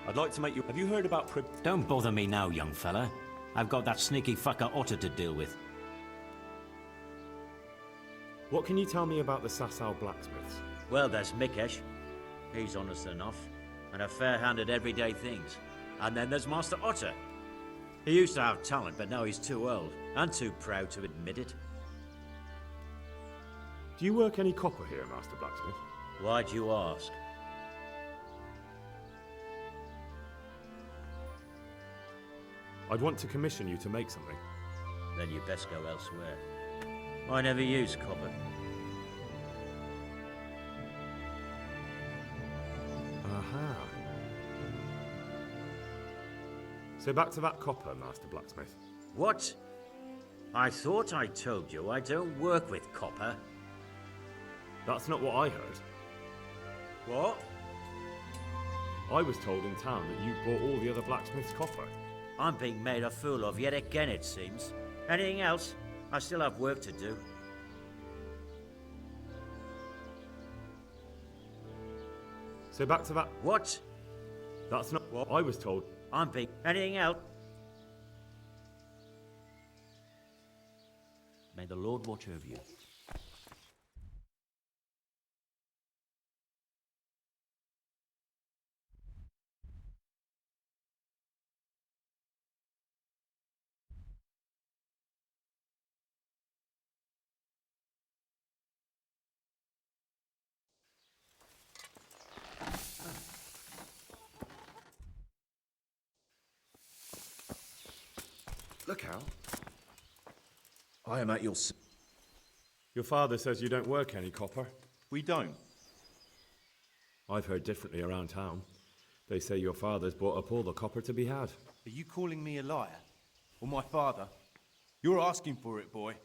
I'd like to make you... Have you heard about Don't bother me now, young fella. I've got that sneaky fucker Otter to deal with. What can you tell me about the Sasau blacksmiths? Well, there's Mikesh. He's honest enough, and a fair hand at everyday things. And then there's Master Otter. He used to have talent, but now he's too old, and too proud to admit it. Do you work any copper here, Master Blacksmith? Why do you ask? I'd want to commission you to make something. Then you best go elsewhere. I never use copper. Aha. So back to that copper, Master Blacksmith. What? I thought I told you I don't work with copper. That's not what I heard. What? I was told in town that you bought all the other blacksmith's copper. I'm being made a fool of yet again, it seems. Anything else? I still have work to do. So back to that... What? That's not what I was told. I'm being... Anything else? May the Lord watch over you. Look out. I am at your... Your father says you don't work any copper. We don't. I've heard differently around town. They say your father's bought up all the copper to be had. Are you calling me a liar? Or my father? You're asking for it, boy.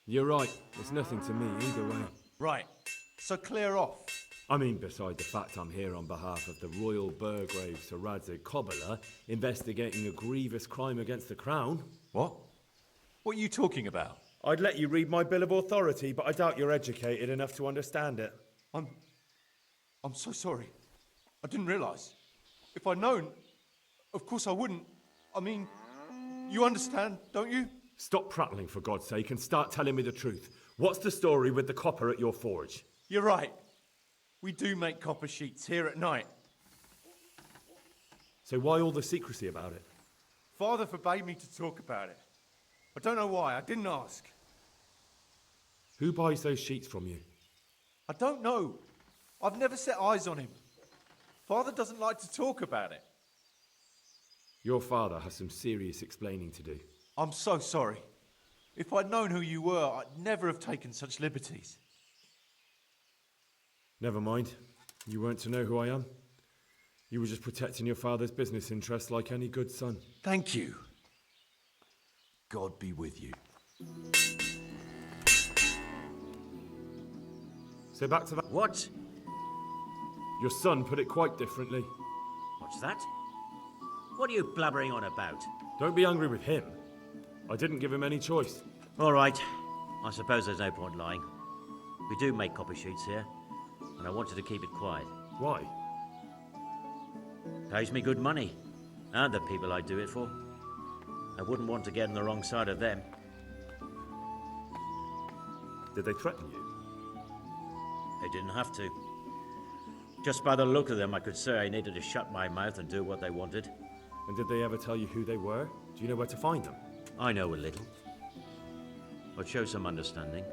You're right. It's nothing to me either way. Right. So clear off. I mean, beside the fact I'm here on behalf of the Royal Burgrave Sir Radzig Cobbler, investigating a grievous crime against the Crown. What? What are you talking about? I'd let you read my Bill of Authority, but I doubt you're educated enough to understand it. I'm so sorry. I didn't realise. If I'd known, of course I wouldn't. I mean, you understand, don't you? Stop prattling, for God's sake, and start telling me the truth. What's the story with the copper at your forge? You're right. We do make copper sheets here at night. So why all the secrecy about it? Father forbade me to talk about it. I don't know why. I didn't ask. Who buys those sheets from you? I don't know. I've never set eyes on him. Father doesn't like to talk about it. Your father has some serious explaining to do. I'm so sorry. If I'd known who you were, I'd never have taken such liberties. Never mind. You weren't to know who I am. You were just protecting your father's business interests like any good son. Thank you. God be with you. So back to that. What? Your son put it quite differently. What's that? What are you blabbering on about? Don't be angry with him. I didn't give him any choice. All right. I suppose there's no point lying. We do make copper sheets here, and I wanted to keep it quiet. Why? Pays me good money, and the people I do it for. I wouldn't want to get on the wrong side of them. Did they threaten you? They didn't have to. Just by the look of them, I could say I needed to shut my mouth and do what they wanted. And did they ever tell you who they were? Do you know where to find them? I know a little. But show some understanding.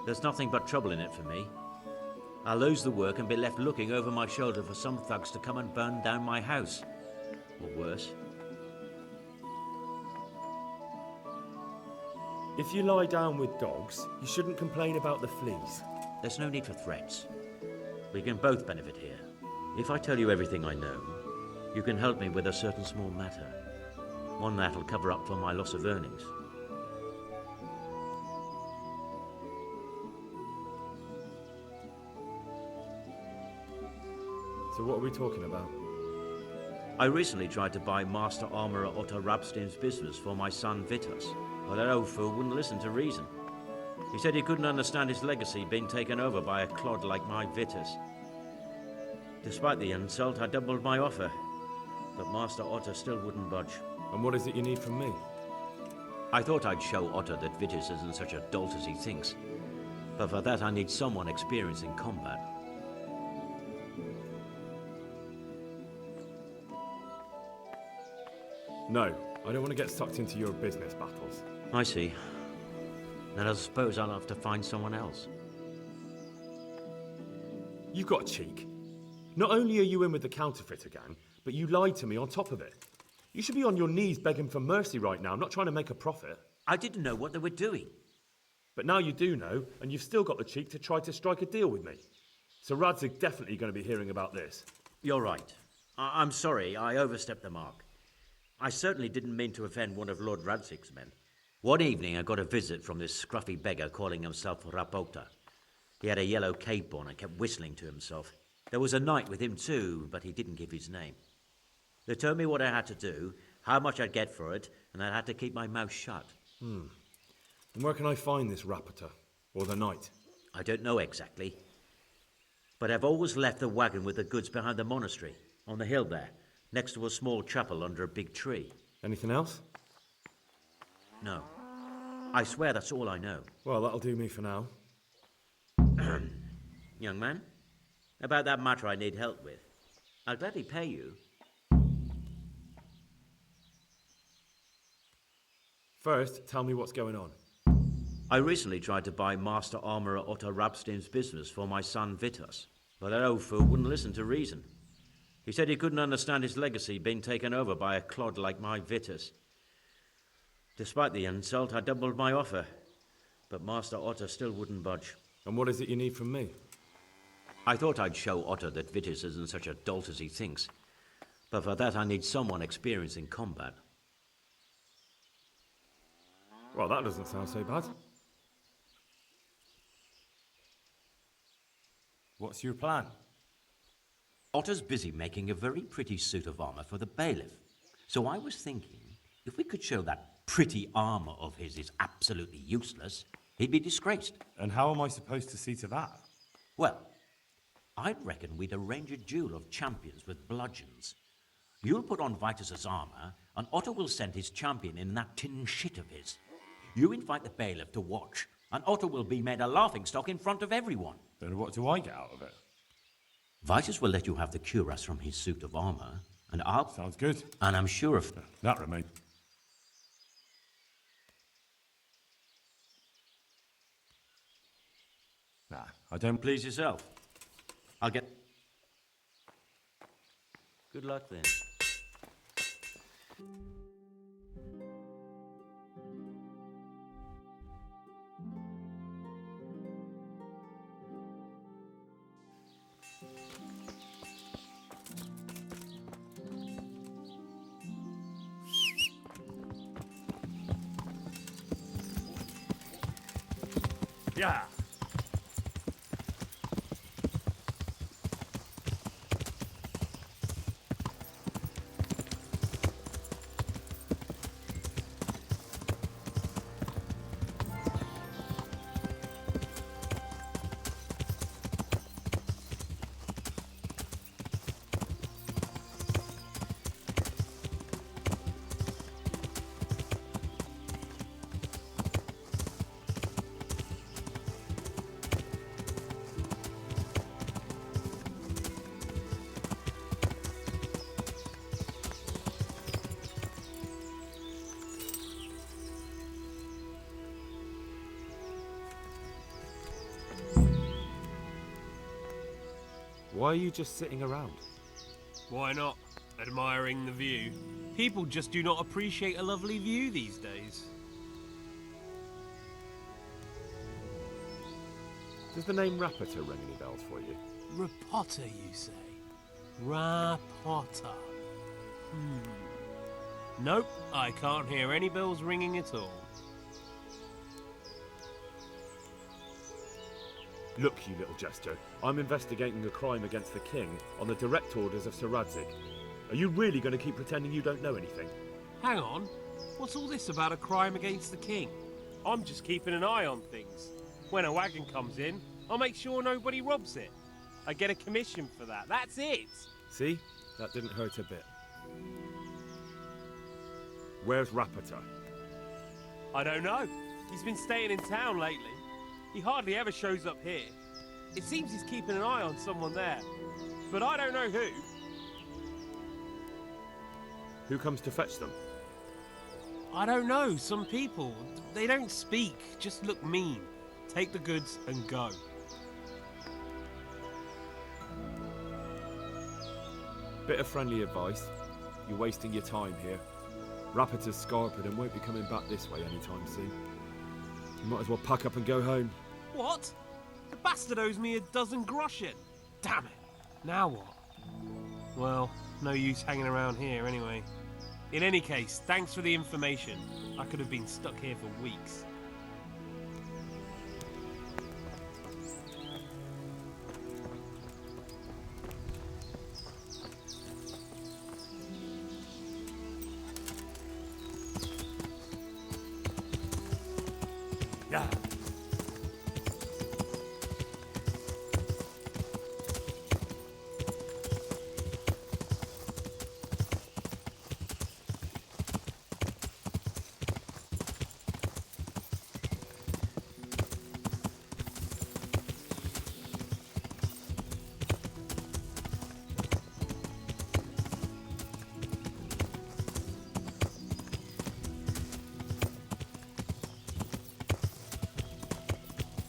There's nothing but trouble in it for me. I'll lose the work and be left looking over my shoulder for some thugs to come and burn down my house. Or worse. If you lie down with dogs, you shouldn't complain about the fleas. There's no need for threats. We can both benefit here. If I tell you everything I know, you can help me with a certain small matter. One that'll cover up for my loss of earnings. So what are we talking about? I recently tried to buy Master Armourer Otto Rabstein's business for my son Vitus, but that old fool wouldn't listen to reason. He said he couldn't understand his legacy being taken over by a clod like my Vitus. Despite the insult, I doubled my offer, but Master Otto still wouldn't budge. And what is it you need from me? I thought I'd show Otto that Vitus isn't such a dolt as he thinks, but for that I need someone experienced in combat. No, I don't want to get sucked into your business battles. I see. Then I suppose I'll have to find someone else. You've got a cheek. Not only are you in with the counterfeiter gang, but you lied to me on top of it. You should be on your knees begging for mercy right now, not trying to make a profit. I didn't know what they were doing. But now you do know, and you've still got the cheek to try to strike a deal with me. So Radzig's definitely going to be hearing about this. You're right. I'm sorry, I overstepped the mark. I certainly didn't mean to offend one of Lord Radzig's men. One evening I got a visit from this scruffy beggar calling himself Rapota. He had a yellow cape on and kept whistling to himself. There was a knight with him too, but he didn't give his name. They told me what I had to do, how much I'd get for it, and I had to keep my mouth shut. And where can I find this Rapota? Or the knight? I don't know exactly. But I've always left the wagon with the goods behind the monastery, on the hill there, next to a small chapel under a big tree. Anything else? No. I swear that's all I know. Well, that'll do me for now. Young man, about that matter I need help with. I'll gladly pay you. First, tell me what's going on. I recently tried to buy Master Armourer Otto Rabstein's business for my son Vitus, but that old fool wouldn't listen to reason. He said he couldn't understand his legacy being taken over by a clod like my Vitus. Despite the insult, I doubled my offer, but Master Otto still wouldn't budge. And what is it you need from me? I thought I'd show Otto that Vitus isn't such a dolt as he thinks, but for that I need someone experienced in combat. Well, that doesn't sound so bad. What's your plan? Otto's busy making a very pretty suit of armor for the bailiff. So I was thinking, if we could show that pretty armor of his is absolutely useless, he'd be disgraced. And how am I supposed to see to that? Well, I'd reckon we'd arrange a duel of champions with bludgeons. You'll put on Vitus's armor, and Otto will send his champion in that tin shit of his. You invite the bailiff to watch, and Otto will be made a laughingstock in front of everyone. Then what do I get out of it? Vitus will let you have the cuirass from his suit of armor, and I'll... Sounds good. And I'm sure of... That remains. Nah, I don't... Please yourself. I'll get... Good luck then. Yeah. Why are you just sitting around? Why not? Admiring the view. People just do not appreciate a lovely view these days. Does the name Rapota ring any bells for you? Rapota, you say? Rapota. Nope, I can't hear any bells ringing at all. Look, you little jester, I'm investigating a crime against the king on the direct orders of Sir Radzig. Are you really going to keep pretending you don't know anything? Hang on, what's all this about a crime against the king? I'm just keeping an eye on things. When a wagon comes in, I'll make sure nobody robs it. I get a commission for that, that's it! See? That didn't hurt a bit. Where's Rapota? I don't know. He's been staying in town lately. He hardly ever shows up here. It seems he's keeping an eye on someone there. But I don't know who. Who comes to fetch them? I don't know. Some people. They don't speak, just look mean. Take the goods and go. Bit of friendly advice. You're wasting your time here. Rapporteur's scarpered and won't be coming back this way anytime soon. You might as well pack up and go home. What? The bastard owes me a dozen groschen. Damn it. Now what? Well, no use hanging around here anyway. In any case, thanks for the information. I could have been stuck here for weeks. Yeah.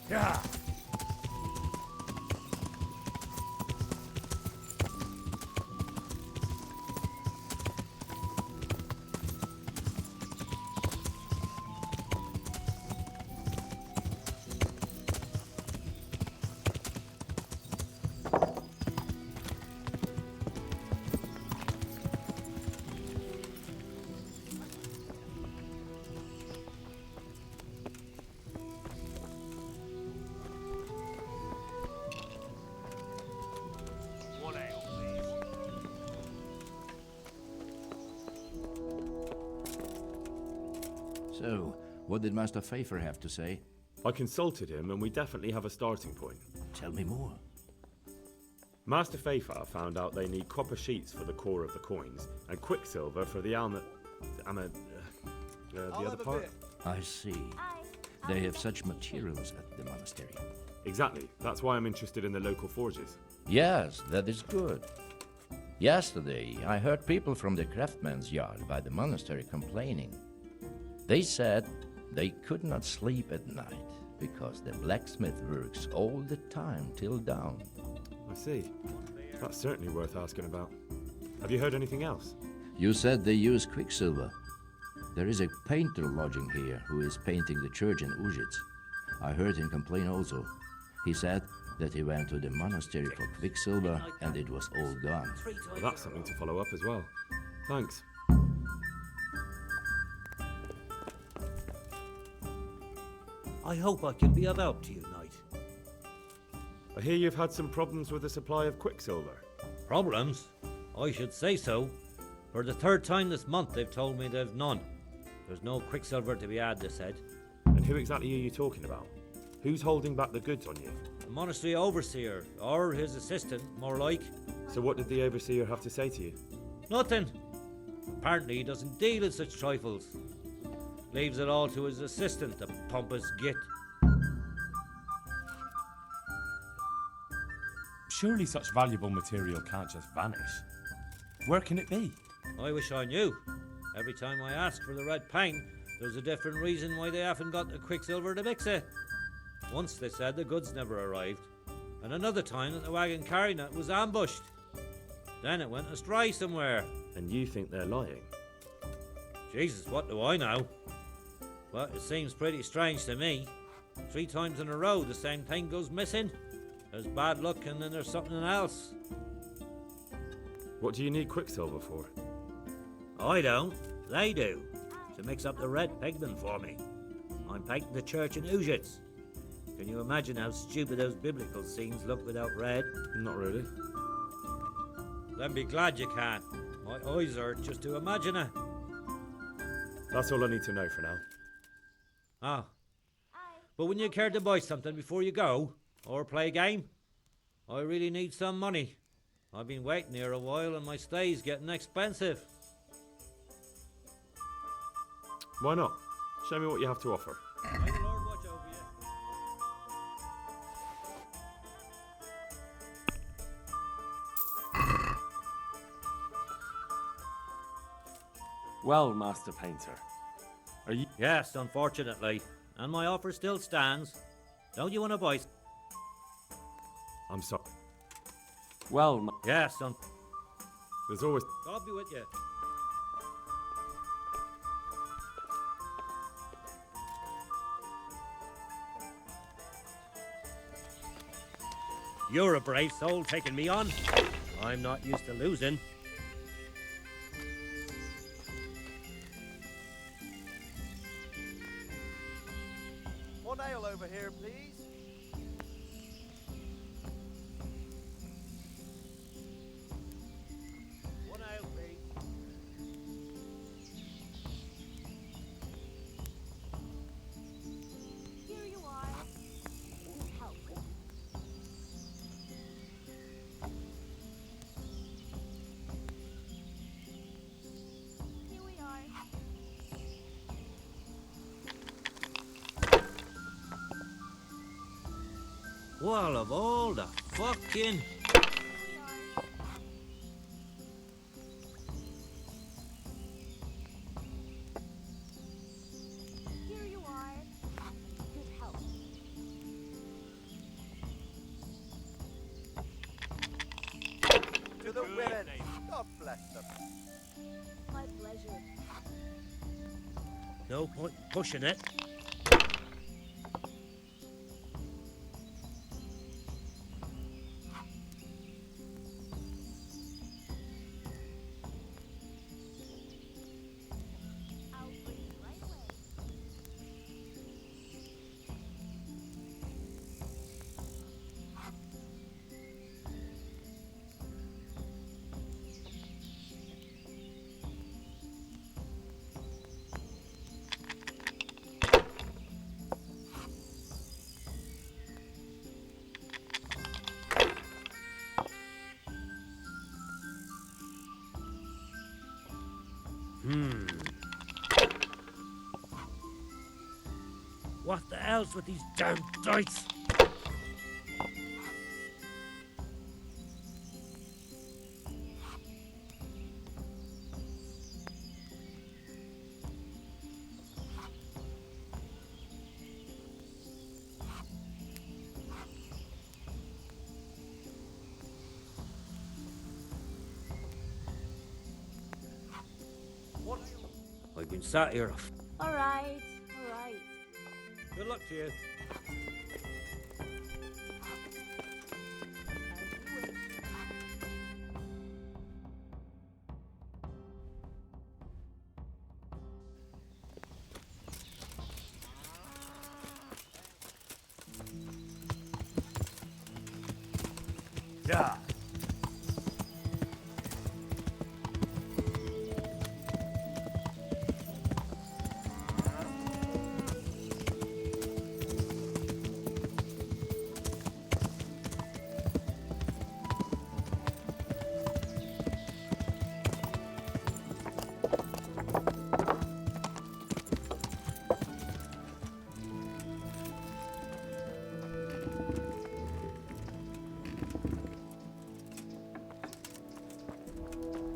Yeah. So, what did Master Pfeiffer have to say? I consulted him and we definitely have a starting point. Tell me more. Master Pfeiffer found out they need copper sheets for the core of the coins and quicksilver for the the other part. I see. They have such materials at the monastery. Exactly. That's why I'm interested in the local forges. Yes, that is good. Yesterday, I heard people from the craftsman's yard by the monastery complaining. They said they could not sleep at night because the blacksmith works all the time till dawn. I see. That's certainly worth asking about. Have you heard anything else? You said they use quicksilver. There is a painter lodging here who is painting the church in Ujits. I heard him complain also. He said that he went to the monastery for quicksilver and it was all gone. Well, that's something to follow up as well. Thanks. I hope I can be of help to you, Knight. I hear you've had some problems with the supply of quicksilver. Problems? I should say so. For the third time this month they've told me they've none. There's no quicksilver to be had, they said. And who exactly are you talking about? Who's holding back the goods on you? The monastery overseer, or his assistant, more like. So what did the overseer have to say to you? Nothing. Apparently he doesn't deal in such trifles. Leaves it all to his assistant, the pompous git. Surely such valuable material can't just vanish. Where can it be? I wish I knew. Every time I ask for the red paint, there's a different reason why they haven't got the quicksilver to mix it. Once they said the goods never arrived, and another time that the wagon carrying it was ambushed. Then it went astray somewhere. And you think they're lying? Jesus, what do I know? Well, it seems pretty strange to me. 3 times in a row the same thing goes missing. There's bad luck and then there's something else. What do you need quicksilver for? I don't. They do. To mix up the red pigment for me. I'm painting the church in Ujits. Can you imagine how stupid those biblical scenes look without red? Not really. Then be glad you can. My eyes hurt just to imagine it. That's all I need to know for now. Ah. But wouldn't you care to buy something before you go? Or play a game? I really need some money. I've been waiting here a while and my stay's getting expensive. Why not? Show me what you have to offer. May the Lord watch over you. Well, Master Painter, are you... Yes, unfortunately. And my offer still stands. Don't you want to buy... I'm sorry. Well, Yes, There's always... God be with you. You're a brave soul taking me on. I'm not used to losing. One ale over here, please. One ale, please. Here you are. Help. Here we are. Well, of all the fucking... Here you are. Good help. To the women. God bless them. My pleasure. No point in pushing it. I'll bring you right away. What the hell's with these damn dice? What? I've been sat here. All right, all right. Good luck to you. Yeah.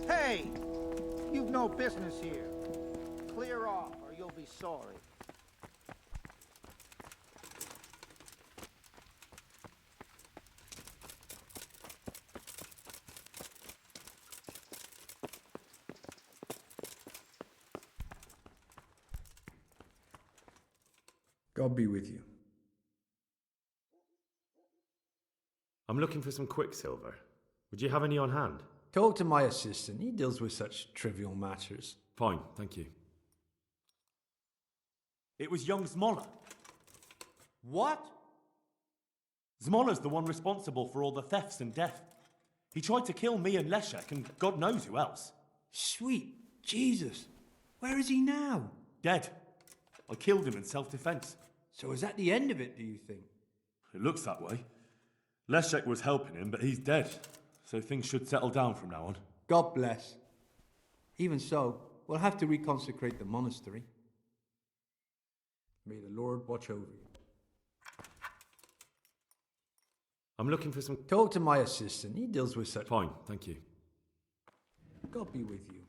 Hey! You've no business here. Clear off, or you'll be sorry. God be with you. I'm looking for some quicksilver. Would you have any on hand? Talk to my assistant. He deals with such trivial matters. Fine, thank you. It was young Zmolla. What? Zmolla's the one responsible for all the thefts and death. He tried to kill me and Leszek and God knows who else. Sweet Jesus. Where is he now? Dead. I killed him in self-defense. So is that the end of it, do you think? It looks that way. Leszek was helping him, but he's dead. So things should settle down from now on. God bless. Even so, we'll have to reconsecrate the monastery. May the Lord watch over you. I'm looking for some... Talk to my assistant. He deals with such... Fine, thank you. God be with you.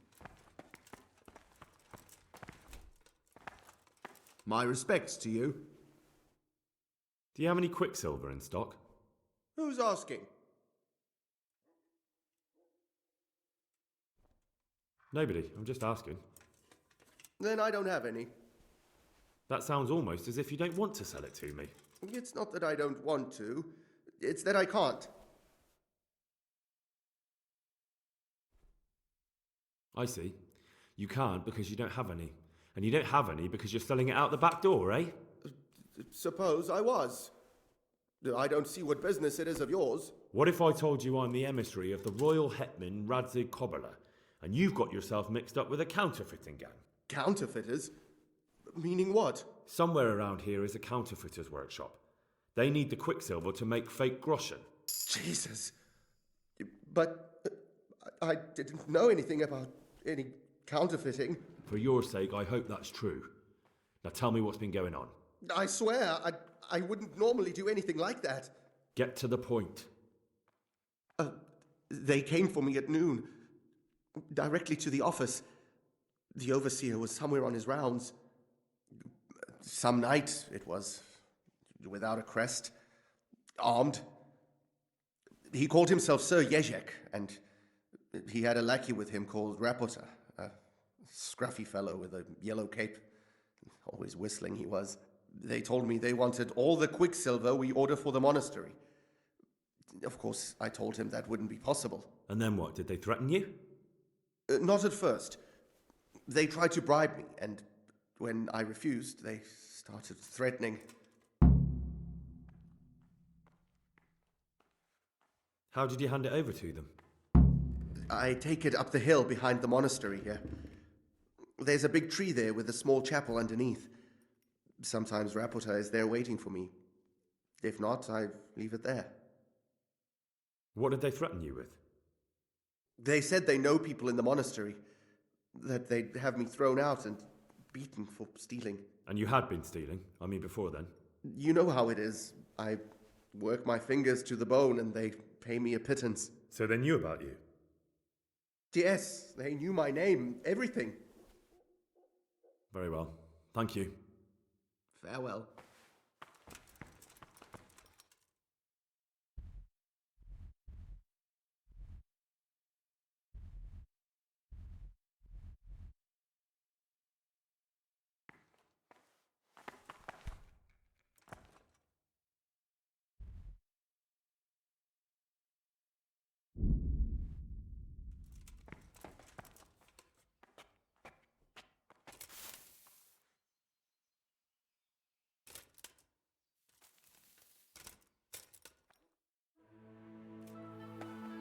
My respects to you. Do you have any quicksilver in stock? Who's asking? Nobody. I'm just asking. Then I don't have any. That sounds almost as if you don't want to sell it to me. It's not that I don't want to, it's that I can't. I see. You can't because you don't have any. And you don't have any because you're selling it out the back door, eh? Suppose I was. I don't see what business it is of yours. What if I told you I'm the emissary of the royal hetman Radzig Kobyla, and you've got yourself mixed up with a counterfeiting gang? Counterfeiters? Meaning what? Somewhere around here is a counterfeiter's workshop. They need the quicksilver to make fake groschen. Jesus. But I didn't know anything about any counterfeiting. For your sake, I hope that's true. Now tell me what's been going on. I swear, I wouldn't normally do anything like that. Get to the point. They came for me at noon, directly to the office. The overseer was somewhere on his rounds. Some night it was, without a crest, armed. He called himself Sir Jezek, and he had a lackey with him called Rapota, a scruffy fellow with a yellow cape. Always whistling he was. They told me they wanted all the quicksilver we order for the monastery. Of course, I told him that wouldn't be possible. And then what? Did they threaten you? Not at first. They tried to bribe me, and when I refused, they started threatening. How did you hand it over to them? I take it up the hill behind the monastery here. There's a big tree there with a small chapel underneath. Sometimes Rapota is there waiting for me. If not, I leave it there. What did they threaten you with? They said they know people in the monastery, that they'd have me thrown out and beaten for stealing. And you had been stealing? I mean, before then? You know how it is. I work my fingers to the bone and they pay me a pittance. So they knew about you? Yes, they knew my name, everything. Very well. Thank you. Farewell.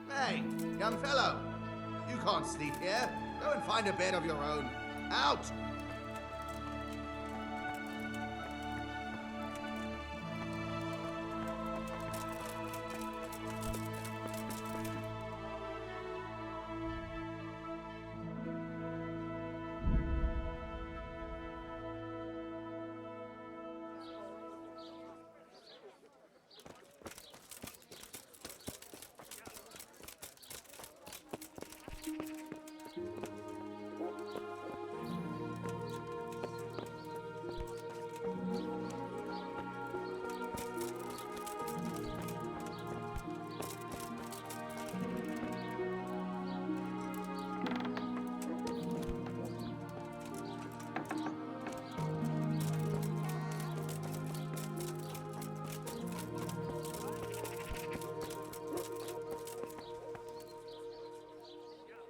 Hey, young fellow. You can't sleep here. Go and find a bed of your own. Out!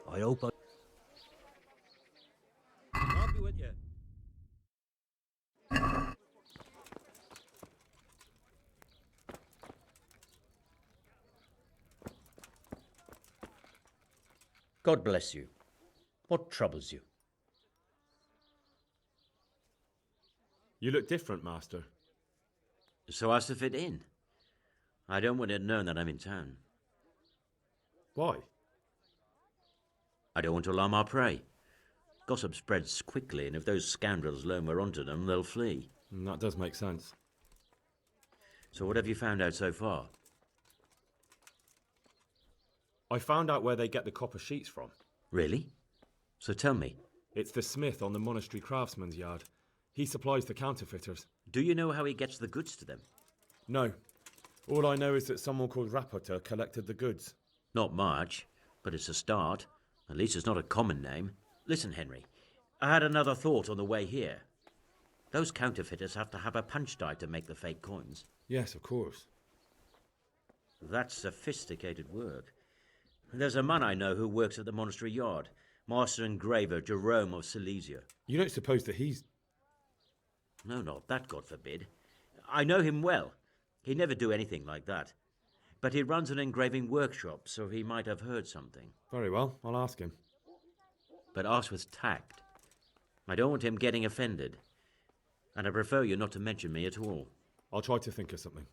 I hope I'll be with you. God bless you. What troubles you? You look different, Master. So as to fit in. I don't want it known that I'm in town. Why? I don't want to alarm our prey. Gossip spreads quickly, and if those scoundrels learn we're onto them, they'll flee. That does make sense. So what have you found out so far? I found out where they get the copper sheets from. Really? So tell me. It's the smith on the monastery craftsman's yard. He supplies the counterfeiters. Do you know how he gets the goods to them? No. All I know is that someone called Rapota collected the goods. Not much, but it's a start. At least it's not a common name. Listen, Henry, I had another thought on the way here. Those counterfeiters have to have a punch die to make the fake coins. Yes, of course. That's sophisticated work. There's a man I know who works at the monastery yard, Master Engraver Jerome of Silesia. You don't suppose that he's... No, not that, God forbid. I know him well. He'd never do anything like that. But he runs an engraving workshop, so he might have heard something. Very well, I'll ask him. But ask with tact. I don't want him getting offended. And I prefer you not to mention me at all. I'll try to think of something.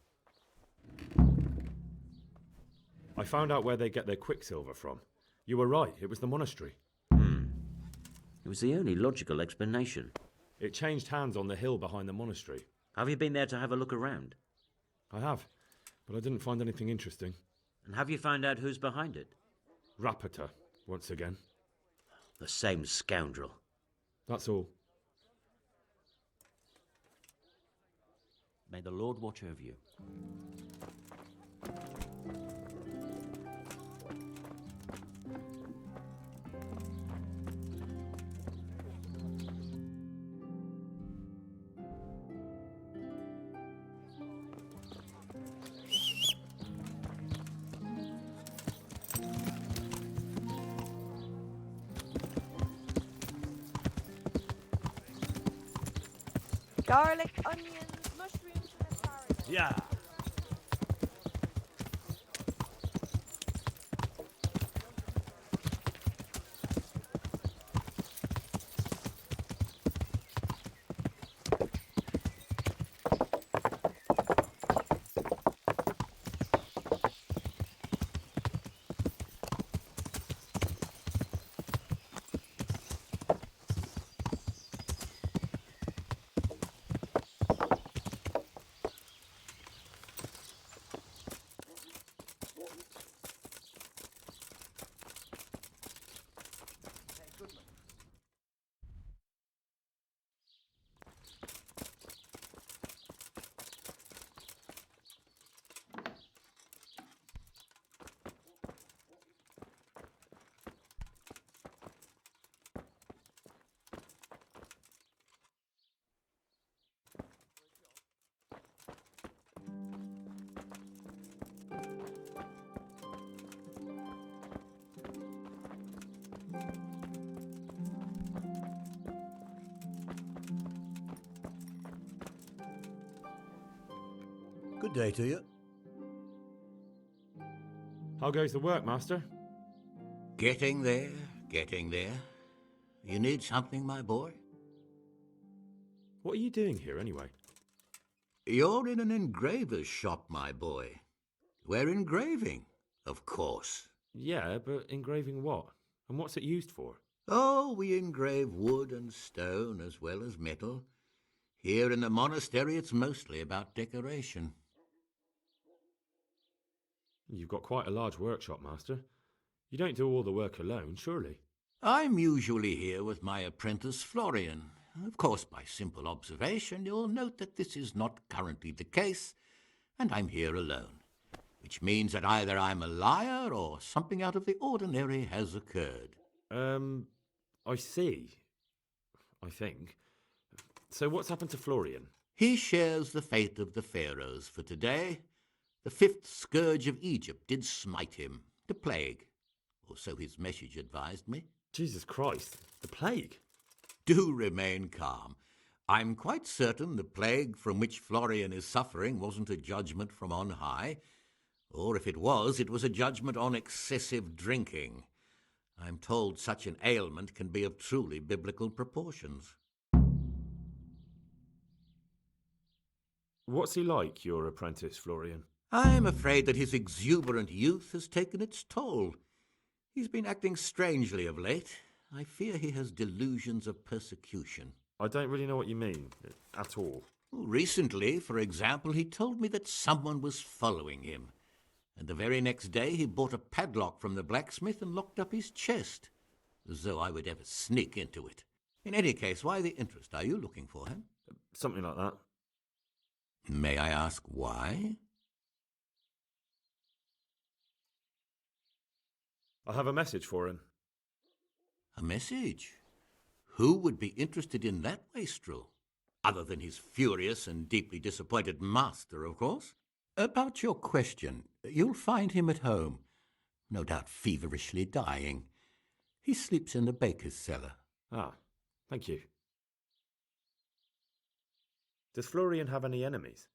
I found out where they get their quicksilver from. You were right, it was the monastery. It was the only logical explanation. It changed hands on the hill behind the monastery. Have you been there to have a look around? I have, but I didn't find anything interesting. And have you found out who's behind it? Rapita, once again. The same scoundrel. That's all. May the Lord watch over you. Garlic, onions, mushrooms, and asparagus. Yeah. Good day to you. How goes the work, Master? Getting there, getting there. You need something, my boy? What are you doing here, anyway? You're in an engraver's shop, my boy. We're engraving, of course. Yeah, but engraving what? And what's it used for? Oh, we engrave wood and stone as well as metal. Here in the monastery, it's mostly about decoration. You've got quite a large workshop, Master. You don't do all the work alone, surely? I'm usually here with my apprentice, Florian. Of course, by simple observation, you'll note that this is not currently the case, and I'm here alone, which means that either I'm a liar or something out of the ordinary has occurred. I see. I think. So what's happened to Florian? He shares the fate of the pharaohs for today. The fifth scourge of Egypt did smite him, the plague, or so his message advised me. Jesus Christ, the plague? Do remain calm. I'm quite certain the plague from which Florian is suffering wasn't a judgment from on high, or if it was a judgment on excessive drinking. I'm told such an ailment can be of truly biblical proportions. What's he like, your apprentice, Florian? I'm afraid that his exuberant youth has taken its toll. He's been acting strangely of late. I fear he has delusions of persecution. I don't really know what you mean, at all. Recently, for example, he told me that someone was following him. And the very next day he bought a padlock from the blacksmith and locked up his chest, as though I would ever sneak into it. In any case, why the interest? Are you looking for him? Something like that. May I ask why? I have a message for him. A message? Who would be interested in that wastrel? Other than his furious and deeply disappointed master, of course. About your question, you'll find him at home, no doubt feverishly dying. He sleeps in the baker's cellar. Ah, thank you. Does Florian have any enemies?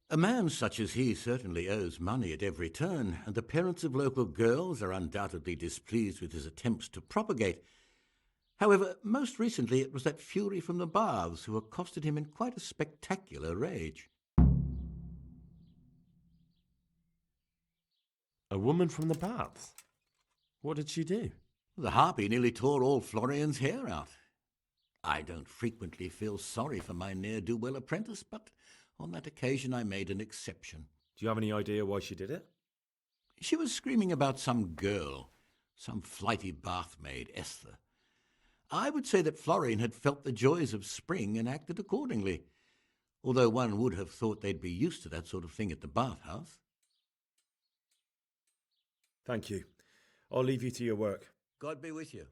A man such as he certainly owes money at every turn, and the parents of local girls are undoubtedly displeased with his attempts to propagate. However, most recently it was that fury from the baths who accosted him in quite a spectacular rage. A woman from the baths? What did she do? The harpy nearly tore all Florian's hair out. I don't frequently feel sorry for my ne'er-do-well apprentice, but on that occasion I made an exception. Do you have any idea why she did it? She was screaming about some girl, some flighty bathmaid, Esther. I would say that Florian had felt the joys of spring and acted accordingly, although one would have thought they'd be used to that sort of thing at the bathhouse. Thank you. I'll leave you to your work. God be with you.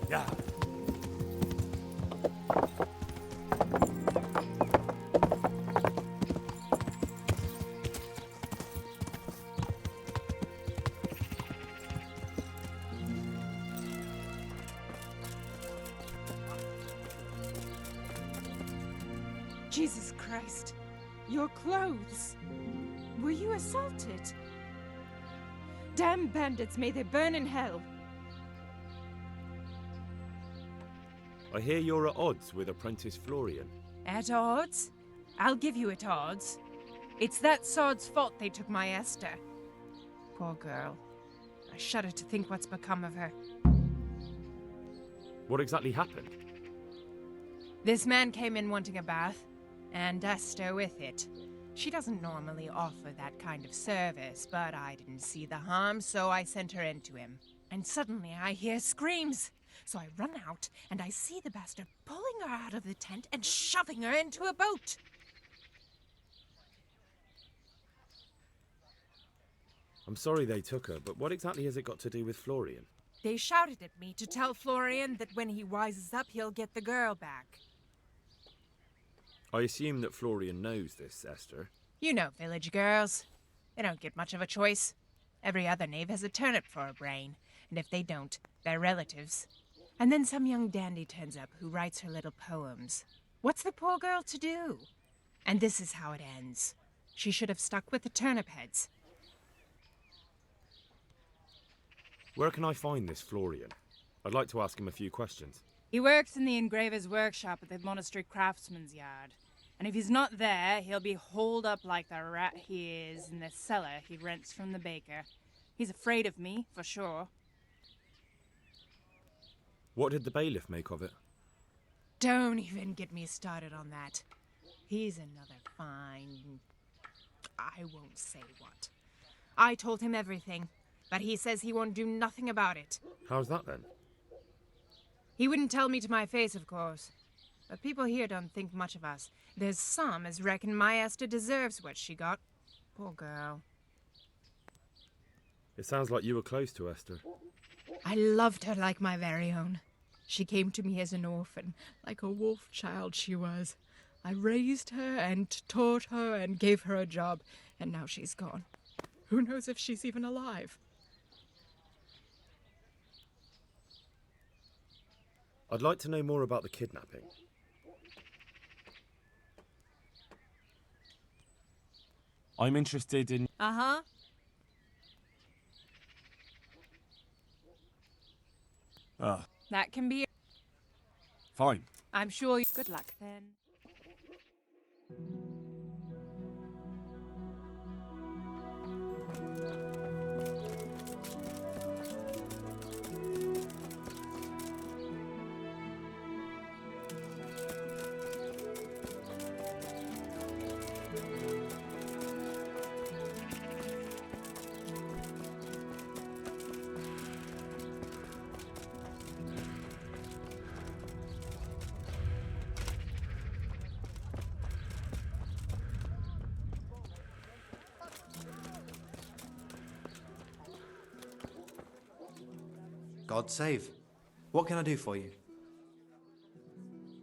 Yeah. Jesus Christ. Your clothes. Were you assaulted? Damn bandits, may they burn in hell. I hear you're at odds with apprentice Florian. At odds? I'll give you at odds. It's that sod's fault they took my Esther. Poor girl. I shudder to think what's become of her. What exactly happened? This man came in wanting a bath, and Esther with it. She doesn't normally offer that kind of service, but I didn't see the harm, so I sent her in to him. And suddenly I hear screams. So I run out, and I see the bastard pulling her out of the tent and shoving her into a boat. I'm sorry they took her, but what exactly has it got to do with Florian? They shouted at me to tell Florian that when he wises up, he'll get the girl back. I assume that Florian knows this, Esther. You know village girls. They don't get much of a choice. Every other knave has a turnip for a brain, and if they don't, they're relatives. And then some young dandy turns up who writes her little poems. What's the poor girl to do? And this is how it ends. She should have stuck with the turnip heads. Where can I find this Florian? I'd like to ask him a few questions. He works in the engraver's workshop at the monastery craftsman's yard. And if he's not there, he'll be holed up like the rat he is in the cellar he rents from the baker. He's afraid of me, for sure. What did the bailiff make of it? Don't even get me started on that. He's another fine... I won't say what. I told him everything, but he says he won't do nothing about it. How's that then? He wouldn't tell me to my face, of course. But people here don't think much of us. There's some as reckon my Esther deserves what she got. Poor girl. It sounds like you were close to Esther. I loved her like my very own. She came to me as an orphan, like a wolf child she was. I raised her and taught her and gave her a job, and now she's gone. Who knows if she's even alive? I'd like to know more about the kidnapping. I'm interested in... Uh-huh. That can be. Fine. I'm sure. Good luck then. God save. What can I do for you?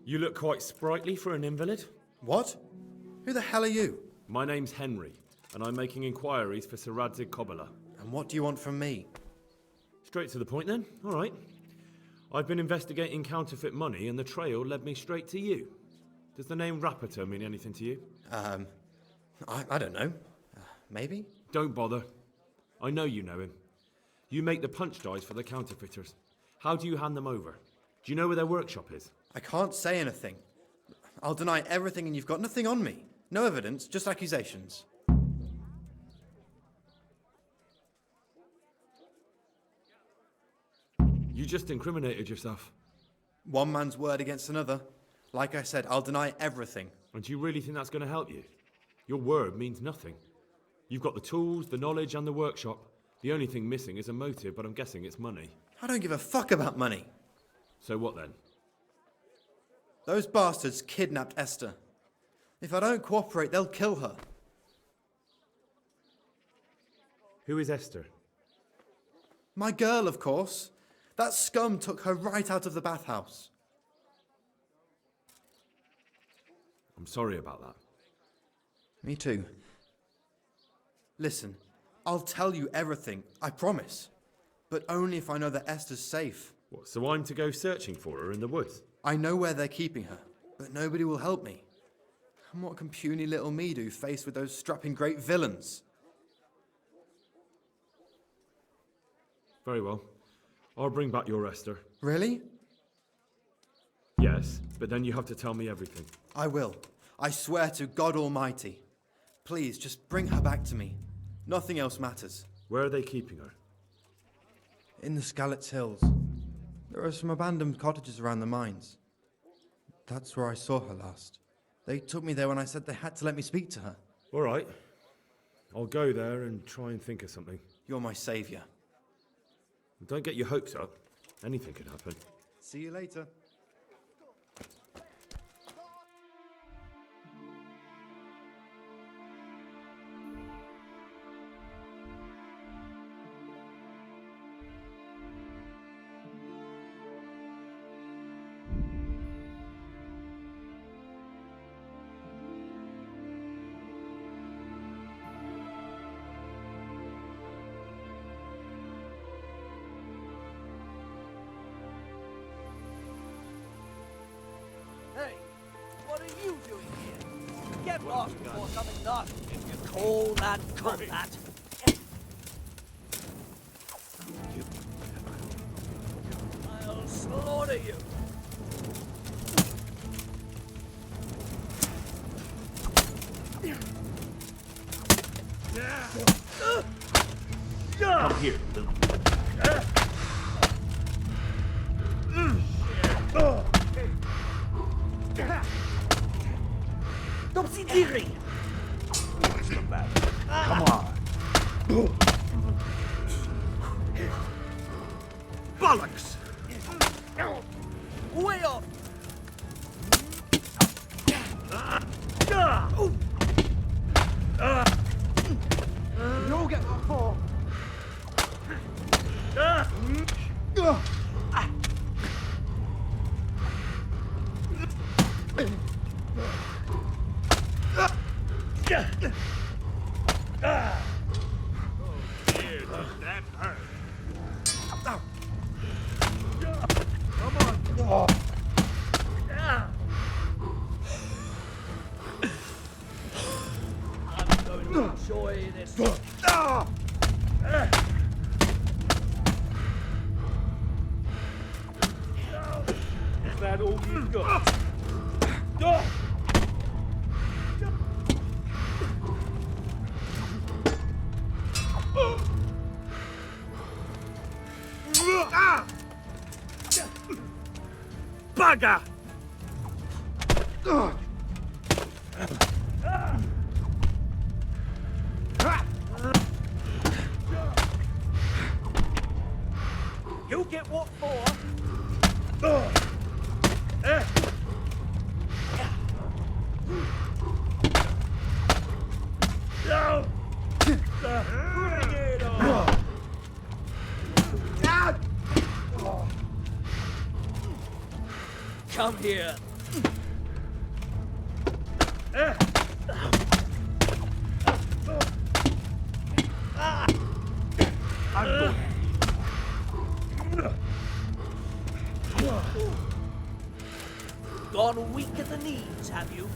You look quite sprightly for an invalid. What? Who the hell are you? My name's Henry, and I'm making inquiries for Sir Radzig Kobyla. And what do you want from me? Straight to the point then. All right. I've been investigating counterfeit money, and the trail led me straight to you. Does the name Rappator mean anything to you? I don't know. Maybe? Don't bother. I know you know him. You make the punch dies for the counterfeiters. How do you hand them over? Do you know where their workshop is? I can't say anything. I'll deny everything and you've got nothing on me. No evidence, just accusations. You just incriminated yourself. One man's word against another. Like I said, I'll deny everything. And do you really think that's going to help you? Your word means nothing. You've got the tools, the knowledge, and the workshop. The only thing missing is a motive, but I'm guessing it's money. I don't give a fuck about money. So what then? Those bastards kidnapped Esther. If I don't cooperate, they'll kill her. Who is Esther? My girl, of course. That scum took her right out of the bathhouse. I'm sorry about that. Me too. Listen, I'll tell you everything, I promise. But only if I know that Esther's safe. What, so I'm to go searching for her in the woods? I know where they're keeping her, but nobody will help me. And what can puny little me do faced with those strapping great villains? Very well. I'll bring back your Esther. Really? Yes, but then you have to tell me everything. I will. I swear to God Almighty. Please, just bring her back to me. Nothing else matters. Where are they keeping her? In the Skalitz Hills. There are some abandoned cottages around the mines. That's where I saw her last. They took me there when I said they had to let me speak to her. All right. I'll go there and try and think of something. You're my saviour. Don't get your hopes up. Anything could happen. See you later. Hey, what are you doing here? Get lost before something nasty. If you call that combat. I'll slaughter you. Come here, little. Topsy Diri! Come on. Bollocks! Way off! You'll get my fall. That hurt. Come on. I'm going to enjoy this. Bugger! You get what for? Bring it on! Come here. Gone weak at the knees, have you?